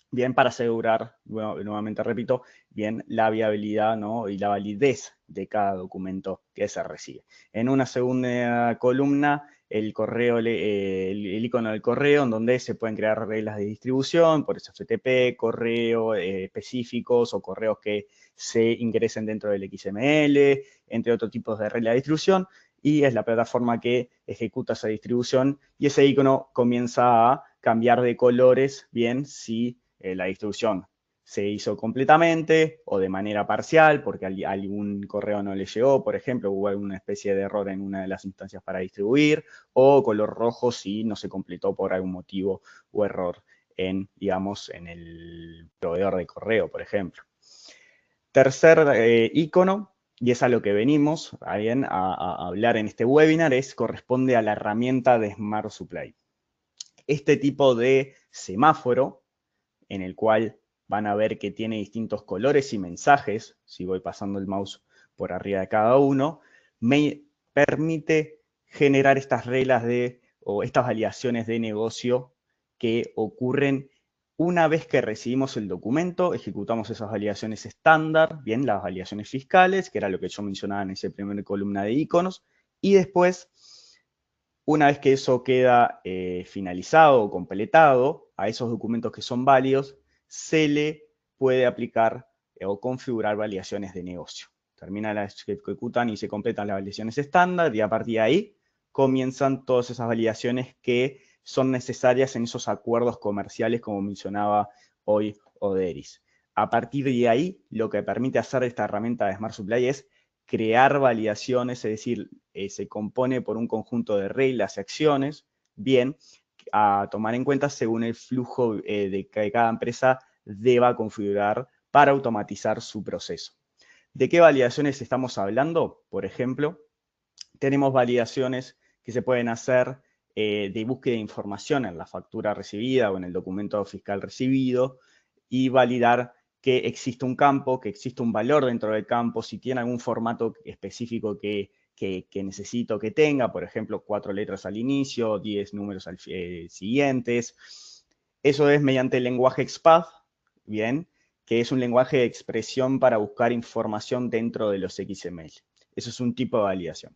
bien, para asegurar, bueno, nuevamente repito, bien, la viabilidad, ¿no? Y la validez de cada documento que se recibe. En una segunda columna, el correo, el icono del correo, en donde se pueden crear reglas de distribución, por eso FTP, correo específicos o correos que se ingresen dentro del XML, entre otros tipos de reglas de distribución, y es la plataforma que ejecuta esa distribución, y ese icono comienza a cambiar de colores, bien, si la distribución se hizo completamente o de manera parcial porque algún correo no le llegó, por ejemplo, hubo alguna especie de error en una de las instancias para distribuir, o color rojo si no se completó por algún motivo o error en, digamos, en el proveedor de correo, por ejemplo. Tercer icono, y es a lo que venimos a hablar en este webinar, corresponde a la herramienta de Smart Supply. Este tipo de semáforo, en el cual van a ver que tiene distintos colores y mensajes, si voy pasando el mouse por arriba de cada uno, me permite generar estas reglas o estas validaciones de negocio que ocurren una vez que recibimos el documento. Ejecutamos esas validaciones estándar, bien, las validaciones fiscales, que era lo que yo mencionaba en esa primera columna de iconos, y después, una vez que eso queda finalizado o completado, a esos documentos que son válidos, se le puede aplicar o configurar validaciones de negocio. Se ejecutan y se completan las validaciones estándar, y a partir de ahí comienzan todas esas validaciones que son necesarias en esos acuerdos comerciales, como mencionaba hoy Oderis. A partir de ahí, lo que permite hacer esta herramienta de Smart Supply es crear validaciones, es decir, se compone por un conjunto de reglas y acciones, bien, a tomar en cuenta según el flujo de que cada empresa deba configurar para automatizar su proceso. ¿De qué validaciones estamos hablando? Por ejemplo, tenemos validaciones que se pueden hacer de búsqueda de información en la factura recibida o en el documento fiscal recibido, y validar que existe un campo, que existe un valor dentro del campo, si tiene algún formato específico que necesito que tenga, por ejemplo, 4 letras al inicio, 10 números siguientes. Eso es mediante el lenguaje XPath, bien, que es un lenguaje de expresión para buscar información dentro de los XML. Eso es un tipo de validación.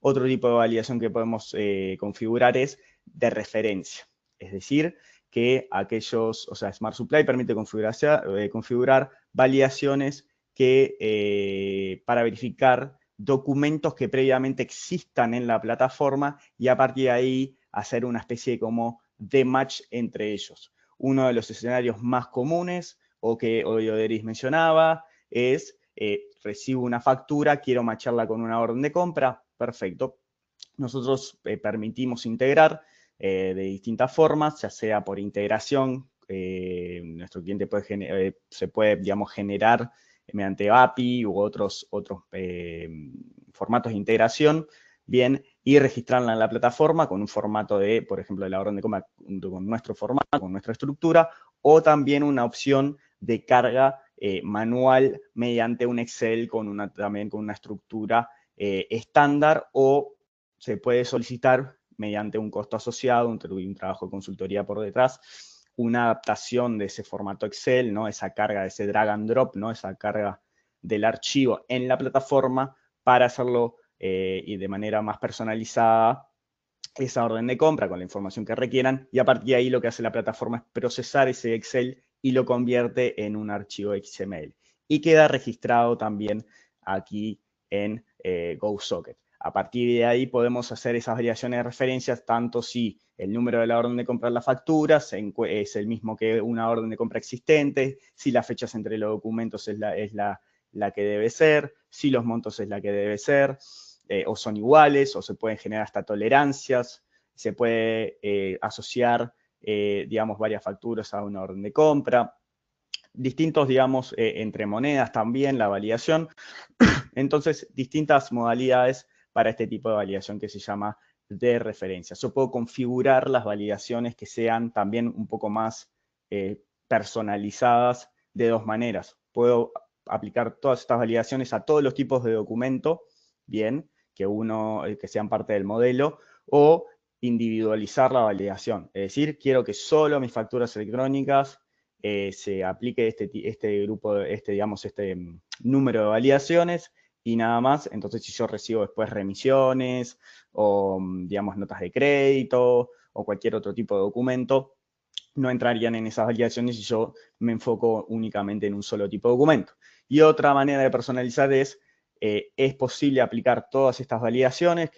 Otro tipo de validación que podemos configurar es de referencia, es decir, que Smart Supply permite configurar validaciones que para verificar documentos que previamente existan en la plataforma y a partir de ahí hacer una especie como de match entre ellos. Uno de los escenarios más comunes, o que hoy Oderis mencionaba, es recibo una factura, quiero macharla con una orden de compra, perfecto. Nosotros permitimos integrar de distintas formas, ya sea por integración, nuestro cliente se puede, digamos, generar mediante API u otros formatos de integración, bien, y registrarla en la plataforma con un formato de, por ejemplo, de la orden de compra con nuestro formato, con nuestra estructura, o también una opción de carga manual mediante un Excel también con una estructura estándar, o se puede solicitar mediante un costo asociado, un trabajo de consultoría por detrás, una adaptación de ese formato Excel, ¿no? Esa carga, ese drag and drop, ¿no? Esa carga del archivo en la plataforma para hacerlo y de manera más personalizada esa orden de compra con la información que requieran, y a partir de ahí lo que hace la plataforma es procesar ese Excel y lo convierte en un archivo XML. Y queda registrado también aquí en GoSocket. A partir de ahí podemos hacer esas variaciones de referencias, tanto si el número de la orden de compra en la factura es el mismo que una orden de compra existente, si las fechas entre los documentos es la que debe ser, si los montos es la que debe ser, o son iguales, o se pueden generar hasta tolerancias, se puede asociar, digamos, varias facturas a una orden de compra, distintos, digamos, entre monedas también, la validación. Entonces, distintas modalidades para este tipo de validación que se llama de referencia. Yo puedo configurar las validaciones que sean también un poco más personalizadas de dos maneras. Puedo aplicar todas estas validaciones a todos los tipos de documento, bien, que sean parte del modelo, o individualizar la validación. Es decir, quiero que solo a mis facturas electrónicas se aplique este número de validaciones y nada más. Entonces, si yo recibo después remisiones o, digamos, notas de crédito o cualquier otro tipo de documento, no entrarían en esas validaciones y yo me enfoco únicamente en un solo tipo de documento. Y otra manera de personalizar es posible aplicar todas estas validaciones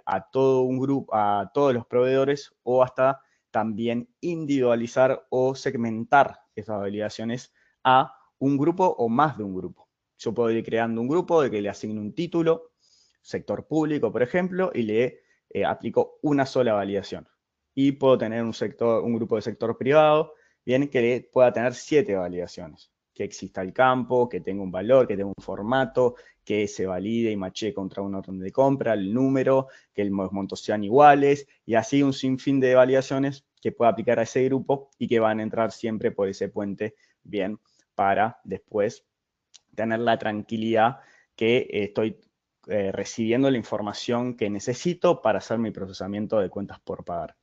a todo un grupo, a todos los proveedores, o hasta también individualizar o segmentar esas validaciones a un grupo o más de un grupo. Yo puedo ir creando un grupo de que le asigne un título, sector público, por ejemplo, y le aplico una sola validación. Y puedo tener un grupo de sector privado, bien, que pueda tener 7 validaciones. Que exista el campo, que tenga un valor, que tenga un formato, que se valide y machee contra una orden de compra, el número, que los montos sean iguales, y así un sinfín de validaciones que pueda aplicar a ese grupo y que van a entrar siempre por ese puente, bien, para después tener la tranquilidad que estoy recibiendo la información que necesito para hacer mi procesamiento de cuentas por pagar.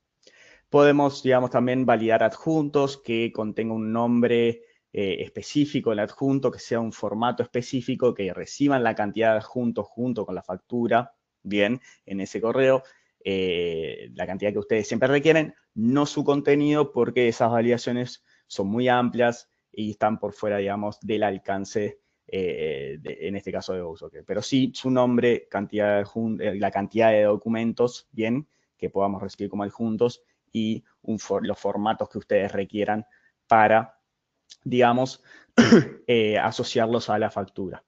Podemos, digamos, también validar adjuntos que contenga un nombre específico del adjunto, que sea un formato específico, que reciban la cantidad de adjuntos junto con la factura, bien, en ese correo, la cantidad que ustedes siempre requieren, no su contenido, porque esas validaciones son muy amplias y están por fuera, digamos, del alcance, en este caso de GoSocket. Pero sí su nombre, la cantidad de documentos, bien, que podamos recibir como adjuntos, y los formatos que ustedes requieran para, digamos, asociarlos a la factura.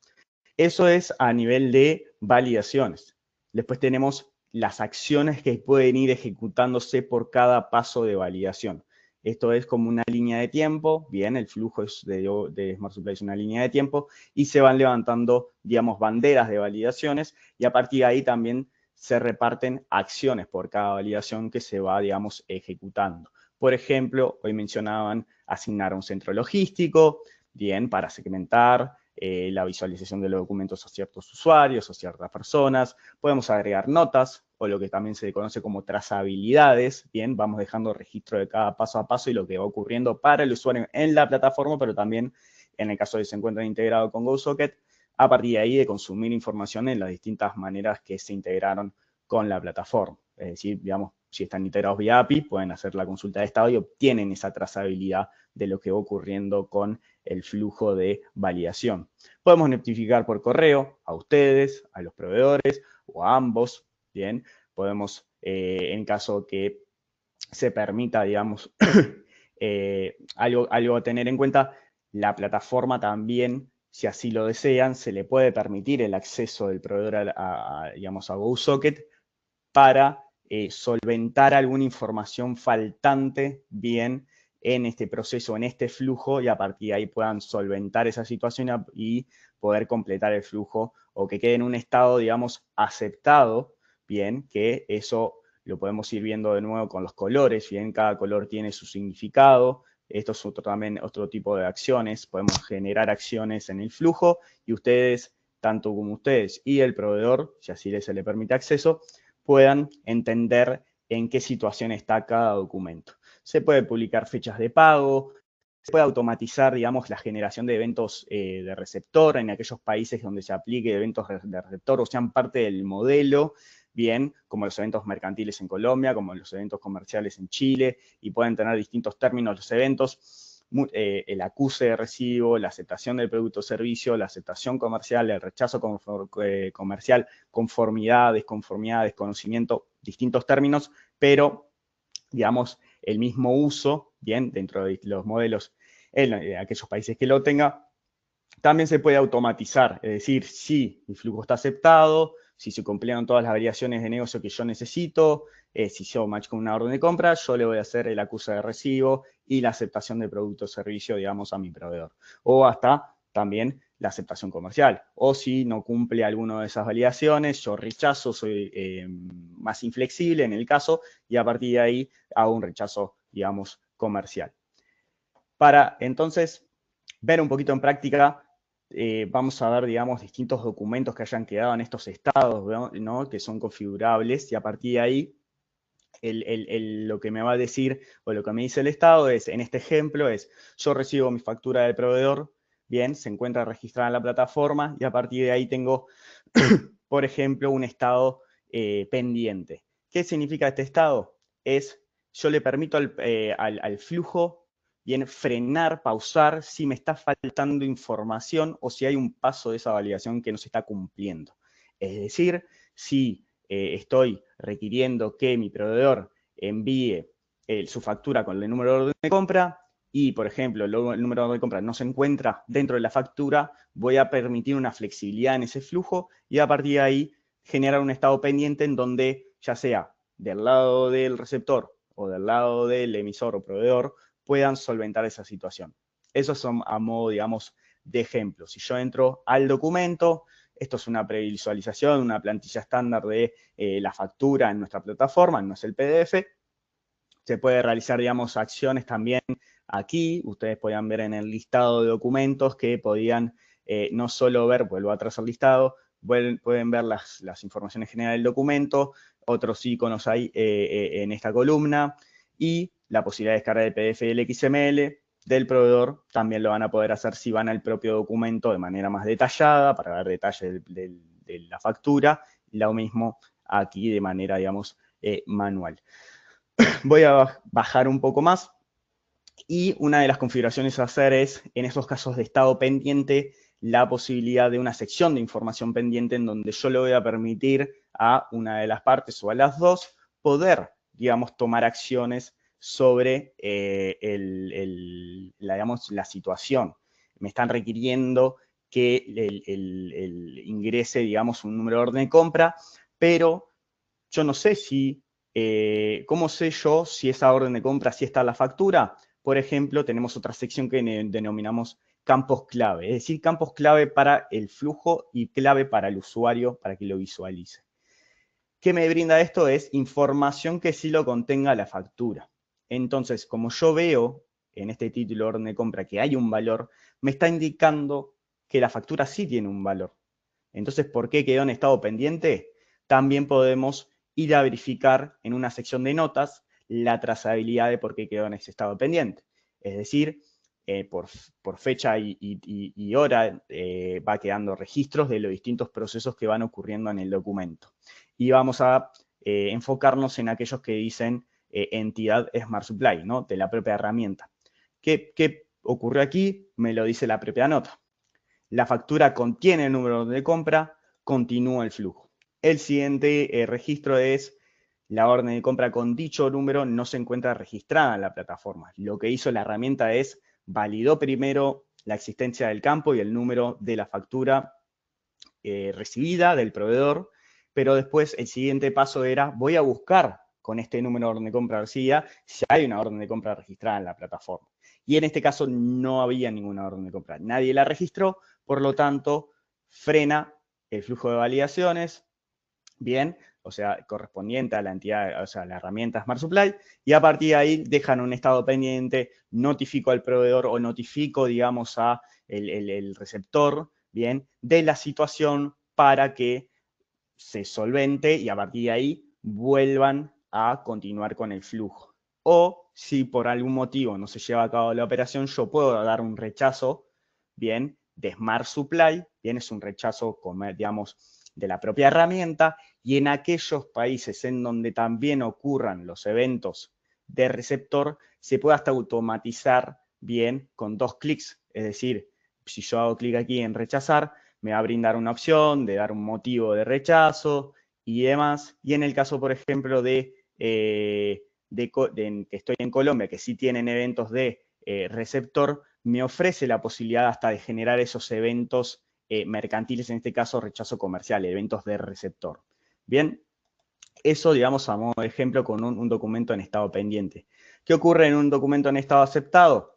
Eso es a nivel de validaciones. Después tenemos las acciones que pueden ir ejecutándose por cada paso de validación. Esto es como una línea de tiempo, bien, el flujo de Smart Supply es una línea de tiempo, y se van levantando, digamos, banderas de validaciones, y a partir de ahí también se reparten acciones por cada validación que se va, digamos, ejecutando. Por ejemplo, hoy mencionaban asignar un centro logístico, bien, para segmentar la visualización de los documentos a ciertos usuarios o ciertas personas. Podemos agregar notas, o lo que también se conoce como trazabilidades, bien, vamos dejando registro de cada paso a paso y lo que va ocurriendo para el usuario en la plataforma, pero también en el caso de que se encuentren integrados con GoSocket, a partir de ahí de consumir información en las distintas maneras que se integraron con la plataforma. Es decir, digamos, si están integrados vía API, pueden hacer la consulta de estado y obtienen esa trazabilidad de lo que va ocurriendo con el flujo de validación. Podemos notificar por correo a ustedes, a los proveedores o a ambos, ¿bien? Podemos, en caso que se permita, digamos, algo a tener en cuenta, la plataforma también, si así lo desean, se le puede permitir el acceso del proveedor digamos, a GoSocket para solventar alguna información faltante bien en este proceso, en este flujo, y a partir de ahí puedan solventar esa situación y poder completar el flujo o que quede en un estado, digamos, aceptado, bien, que eso lo podemos ir viendo de nuevo con los colores, bien, cada color tiene su significado. Esto es también otro tipo de acciones, podemos generar acciones en el flujo y ustedes, tanto como ustedes y el proveedor, si así se le permite acceso, puedan entender en qué situación está cada documento. Se puede publicar fechas de pago, se puede automatizar, digamos, la generación de eventos de receptor en aquellos países donde se aplique eventos de receptor o sean parte del modelo, bien, como los eventos mercantiles en Colombia, como los eventos comerciales en Chile, y pueden tener distintos términos los eventos, el acuse de recibo, la aceptación del producto o servicio, la aceptación comercial, el rechazo comercial, conformidad, desconformidad, desconocimiento, distintos términos, pero, digamos, el mismo uso, bien, dentro de los modelos en aquellos países que lo tengan, también se puede automatizar, es decir, si mi flujo está aceptado, si se cumplieron todas las variaciones de negocio que yo necesito, si yo match con una orden de compra, yo le voy a hacer el acuse de recibo y la aceptación de producto o servicio, digamos, a mi proveedor. O hasta también la aceptación comercial. O si no cumple alguna de esas validaciones, yo rechazo, soy más inflexible en el caso, y a partir de ahí hago un rechazo, digamos, comercial. Para entonces ver un poquito en práctica, vamos a ver, digamos, distintos documentos que hayan quedado en estos estados, ¿no? Que son configurables, y a partir de ahí lo que me va a decir o lo que me dice el estado es, en este ejemplo, es yo recibo mi factura del proveedor, bien, se encuentra registrada en la plataforma y a partir de ahí tengo, por ejemplo, un estado pendiente. ¿Qué significa este estado? Es, yo le permito al flujo, bien, frenar, pausar si me está faltando información o si hay un paso de esa validación que no se está cumpliendo. Es decir, si estoy requiriendo que mi proveedor envíe su factura con el número de orden de compra y, por ejemplo, el número de orden de compra no se encuentra dentro de la factura, voy a permitir una flexibilidad en ese flujo y a partir de ahí generar un estado pendiente en donde, ya sea del lado del receptor o del lado del emisor o proveedor, puedan solventar esa situación. Esos son a modo, digamos, de ejemplo. Si yo entro al documento, esto es una previsualización, una plantilla estándar de la factura en nuestra plataforma, no es el PDF. Se puede realizar, digamos, acciones también aquí. Ustedes podían ver en el listado de documentos que podían no solo ver, vuelvo atrás al listado, pueden ver las informaciones generales del documento, otros iconos hay en esta columna, y la posibilidad de descargar el PDF y el XML del proveedor también lo van a poder hacer si van al propio documento de manera más detallada para ver detalles de la factura, lo mismo aquí de manera, digamos, manual. Voy a bajar un poco más y una de las configuraciones a hacer es, en esos casos de estado pendiente, la posibilidad de una sección de información pendiente en donde yo le voy a permitir a una de las partes o a las dos poder, digamos, tomar acciones sobre la situación. Me están requiriendo que ingrese, digamos, un número de orden de compra, pero yo no sé si, ¿cómo sé yo si esa orden de compra sí está en la factura? Por ejemplo, tenemos otra sección que denominamos campos clave, es decir, campos clave para el flujo y clave para el usuario para que lo visualice. ¿Qué me brinda esto? Es información que sí lo contenga la factura. Entonces, como yo veo en este título de orden de compra que hay un valor, me está indicando que la factura sí tiene un valor. Entonces, ¿por qué quedó en estado pendiente? También podemos ir a verificar en una sección de notas la trazabilidad de por qué quedó en ese estado pendiente. Es decir, por fecha y hora va quedando registros de los distintos procesos que van ocurriendo en el documento. Y vamos a enfocarnos en aquellos que dicen entidad Smart Supply, ¿no? De la propia herramienta. ¿Qué ocurrió aquí? Me lo dice la propia nota. La factura contiene el número de compra, continúa el flujo. El siguiente registro es: la orden de compra con dicho número no se encuentra registrada en la plataforma. Lo que hizo la herramienta es validó primero la existencia del campo y el número de la factura recibida del proveedor, pero después el siguiente paso era: voy a buscar con este número de orden de compra recibida si hay una orden de compra registrada en la plataforma. Y en este caso no había ninguna orden de compra. Nadie la registró, por lo tanto, frena el flujo de validaciones, bien, o sea, correspondiente a la entidad, o sea, la herramienta Smart Supply, y a partir de ahí dejan un estado pendiente, notifico al proveedor o notifico, digamos, a el receptor, bien, de la situación para que se solvente y a partir de ahí vuelvan a continuar con el flujo. O si por algún motivo no se lleva a cabo la operación, yo puedo dar un rechazo, bien, de Smart Supply, bien, es un rechazo, digamos, de la propia herramienta, y en aquellos países en donde también ocurran los eventos de receptor, se puede hasta automatizar, bien, con 2 clics. Es decir, si yo hago clic aquí en rechazar, me va a brindar una opción de dar un motivo de rechazo y demás. Y en el caso, por ejemplo, que estoy en Colombia, que sí tienen eventos de receptor, me ofrece la posibilidad hasta de generar esos eventos mercantiles, en este caso rechazo comercial, eventos de receptor. Bien, eso, digamos, a modo de ejemplo con un documento en estado pendiente. ¿Qué ocurre en un documento en estado aceptado?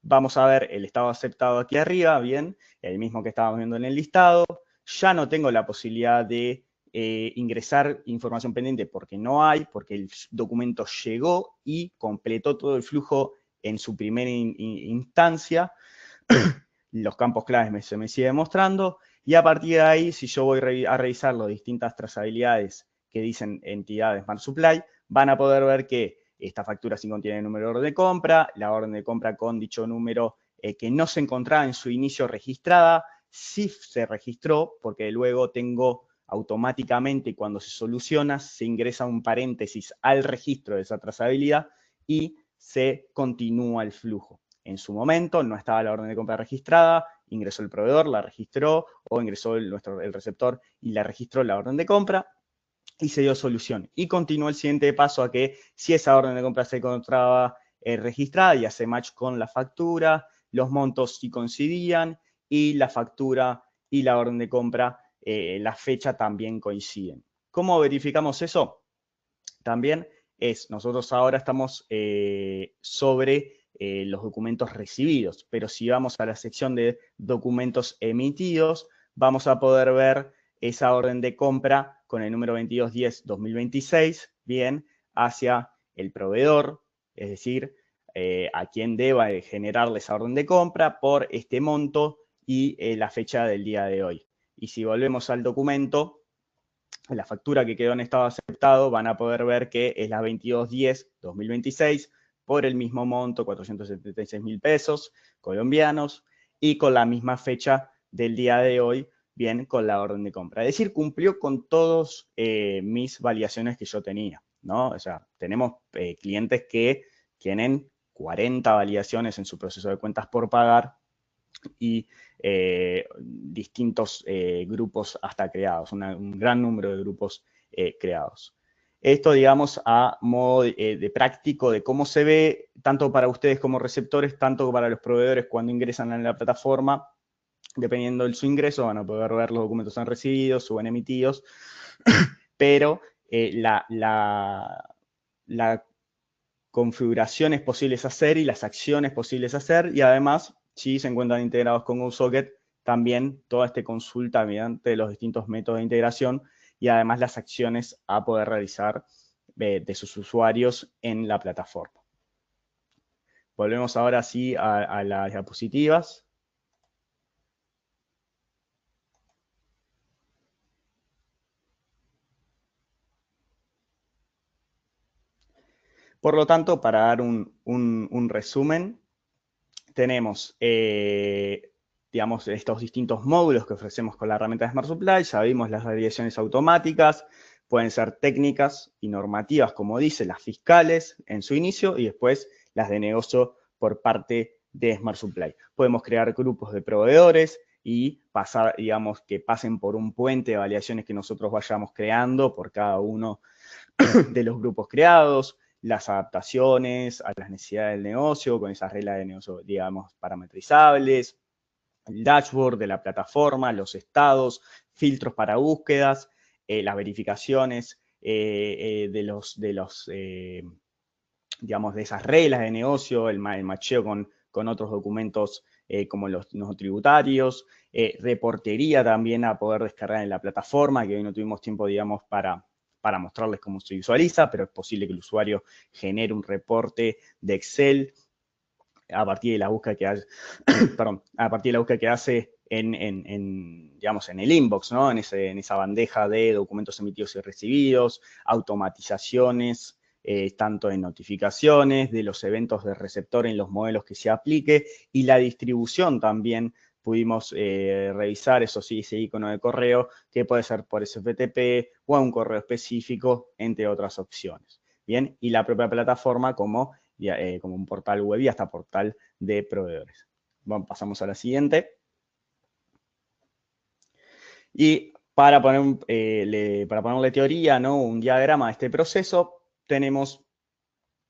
Vamos a ver el estado aceptado aquí arriba, bien, el mismo que estábamos viendo en el listado. Ya no tengo la posibilidad de ingresar información pendiente porque no hay, porque el documento llegó y completó todo el flujo en su primera instancia. Los campos claves se me siguen mostrando, y a partir de ahí, si yo voy a revisar las distintas trazabilidades que dicen entidades Smart Supply, van a poder ver que esta factura sí contiene el número de orden de compra, la orden de compra con dicho número que no se encontraba en su inicio registrada, sí se registró, porque luego tengo automáticamente, cuando se soluciona, se ingresa un paréntesis al registro de esa trazabilidad y se continúa el flujo. En su momento no estaba la orden de compra registrada, ingresó el proveedor, la registró, o ingresó el receptor y la registró la orden de compra, y se dio solución. Y continuó el siguiente paso a que si esa orden de compra se encontraba registrada y hace match con la factura, los montos sí coincidían, y la factura y la orden de compra, la fecha también coinciden. ¿Cómo verificamos eso? También nosotros ahora estamos sobre los documentos recibidos, pero si vamos a la sección de documentos emitidos, vamos a poder ver esa orden de compra con el número 2210-2026, bien, hacia el proveedor, es decir, a quien deba generarle esa orden de compra por este monto y la fecha del día de hoy. Y si volvemos al documento, la factura que quedó en estado aceptado, van a poder ver que es la 2210-2026 por el mismo monto, 476.000 pesos colombianos, y con la misma fecha del día de hoy, bien, con la orden de compra. Es decir, cumplió con todas mis validaciones que yo tenía, ¿no? O sea, tenemos clientes que tienen 40 validaciones en su proceso de cuentas por pagar y distintos grupos hasta creados, un gran número de grupos creados. Esto, digamos, a modo de práctico de cómo se ve, tanto para ustedes como receptores, tanto para los proveedores cuando ingresan en la plataforma. Dependiendo de su ingreso, van a poder ver los documentos han recibidos o han emitidos, pero la configuración es posible hacer y las acciones posibles hacer, y además, si se encuentran integrados con GoSocket, también toda esta consulta mediante los distintos métodos de integración y además las acciones a poder realizar de sus usuarios en la plataforma. Volvemos ahora sí a las diapositivas. Por lo tanto, para dar un resumen, tenemos, digamos, estos distintos módulos que ofrecemos con la herramienta de Smart Supply. Ya vimos las validaciones automáticas, pueden ser técnicas y normativas, como dice, las fiscales en su inicio y después las de negocio por parte de Smart Supply. Podemos crear grupos de proveedores y pasar, digamos, que pasen por un puente de validaciones que nosotros vayamos creando por cada uno de los grupos creados, las adaptaciones a las necesidades del negocio, con esas reglas de negocio, digamos, parametrizables, el dashboard de la plataforma, los estados, filtros para búsquedas, las verificaciones digamos, de esas reglas de negocio, el macheo con otros documentos como los no tributarios, reportería también a poder descargar en la plataforma, que hoy no tuvimos tiempo, digamos, para mostrarles cómo se visualiza, pero es posible que el usuario genere un reporte de Excel a partir de la búsqueda que hace, a partir de la búsqueda que hace digamos, en el inbox, ¿no? En esa bandeja de documentos emitidos y recibidos, automatizaciones, tanto en notificaciones, de los eventos de receptor en los modelos que se aplique, y la distribución también pudimos revisar, eso sí, ese icono de correo, que puede ser por SFTP o a un correo específico, entre otras opciones. Bien, y la propia plataforma como un portal web y hasta portal de proveedores. Bueno, pasamos a la siguiente. Y para ponerle teoría, ¿no? Un diagrama a este proceso, tenemos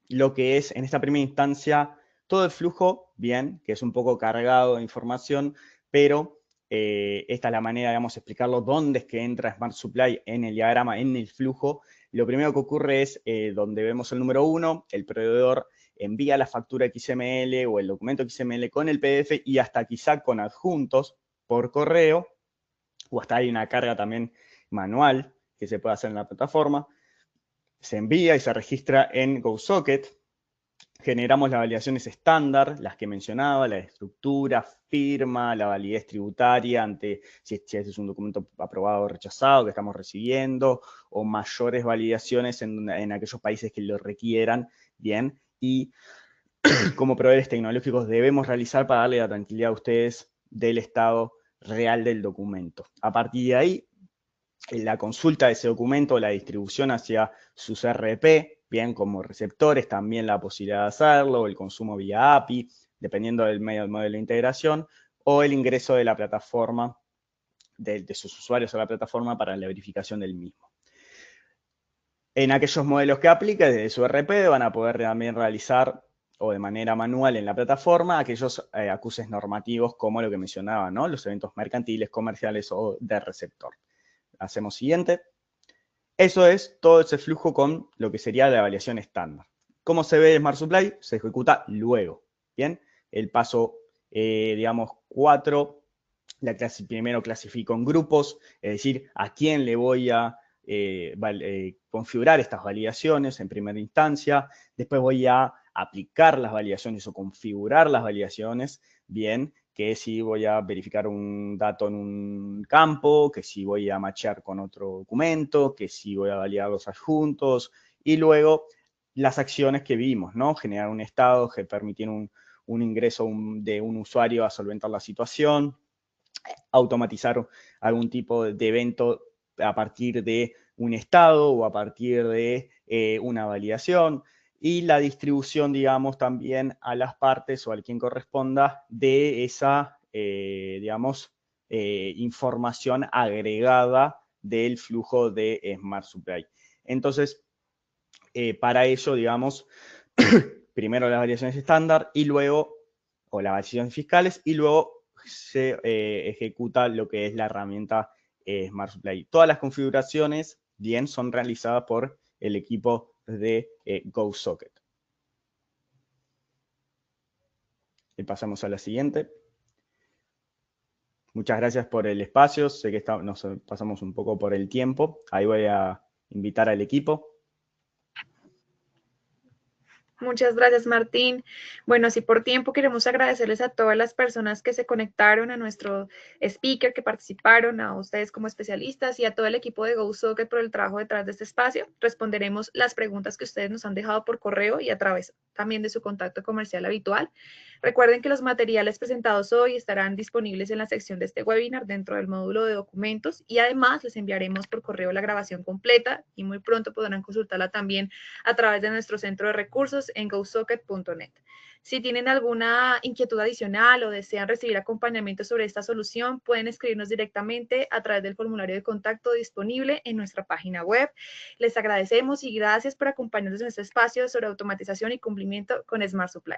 lo que es, en esta primera instancia, todo el flujo, bien, que es un poco cargado de información, pero esta es la manera, digamos, de explicarlo, dónde es que entra Smart Supply en el diagrama, en el flujo. Lo primero que ocurre es, donde vemos el número 1, el proveedor envía la factura XML o el documento XML con el PDF y hasta quizá con adjuntos por correo, o hasta hay una carga también manual que se puede hacer en la plataforma. Se envía y se registra en GoSocket. Generamos las validaciones estándar, las que mencionaba, la estructura, firma, la validez tributaria ante si este es un documento aprobado o rechazado que estamos recibiendo, o mayores validaciones en aquellos países que lo requieran, bien, y como proveedores tecnológicos debemos realizar para darle la tranquilidad a ustedes del estado real del documento. A partir de ahí, la consulta de ese documento, la distribución hacia sus RP, bien, como receptores, también la posibilidad de hacerlo, el consumo vía API, dependiendo del modelo de integración, o el ingreso de la plataforma, de sus usuarios a la plataforma para la verificación del mismo. En aquellos modelos que aplique desde su RP van a poder también realizar, o de manera manual en la plataforma, aquellos acuses normativos como lo que mencionaba, ¿no? Los eventos mercantiles, comerciales o de receptor. Hacemos siguiente. Eso es todo ese flujo con lo que sería la validación estándar. ¿Cómo se ve Smart Supply? Se ejecuta luego. Bien, el paso, digamos, 4, primero clasifico en grupos, es decir, a quién le voy a configurar estas validaciones en primera instancia. Después voy a aplicar las validaciones o configurar las validaciones, bien, que si voy a verificar un dato en un campo, que si voy a machear con otro documento, que si voy a validar los adjuntos, y luego las acciones que vimos, ¿no? Generar un estado, que permitir un ingreso de un usuario a solventar la situación, automatizar algún tipo de evento a partir de un estado o a partir de una validación, y la distribución, digamos, también a las partes o a quien corresponda de esa, digamos, información agregada del flujo de Smart Supply. Entonces, para ello, digamos, primero las validaciones estándar y luego, o las validaciones fiscales, y luego se ejecuta lo que es la herramienta Smart Supply. Todas las configuraciones, bien, son realizadas por el equipo de GoSocket. Y pasamos a la siguiente. Muchas gracias por el espacio. Sé que nos pasamos un poco por el tiempo. Ahí voy a invitar al equipo. Muchas gracias, Martín. Bueno, así por tiempo queremos agradecerles a todas las personas que se conectaron, a nuestro speaker que participaron, a ustedes como especialistas y a todo el equipo de GoSocket por el trabajo detrás de este espacio. Responderemos las preguntas que ustedes nos han dejado por correo y a través también de su contacto comercial habitual. Recuerden que los materiales presentados hoy estarán disponibles en la sección de este webinar dentro del módulo de documentos y además les enviaremos por correo la grabación completa y muy pronto podrán consultarla también a través de nuestro centro de recursos en gosocket.net. Si tienen alguna inquietud adicional o desean recibir acompañamiento sobre esta solución, pueden escribirnos directamente a través del formulario de contacto disponible en nuestra página web. Les agradecemos y gracias por acompañarnos en este espacio sobre automatización y cumplimiento con Smart Supply.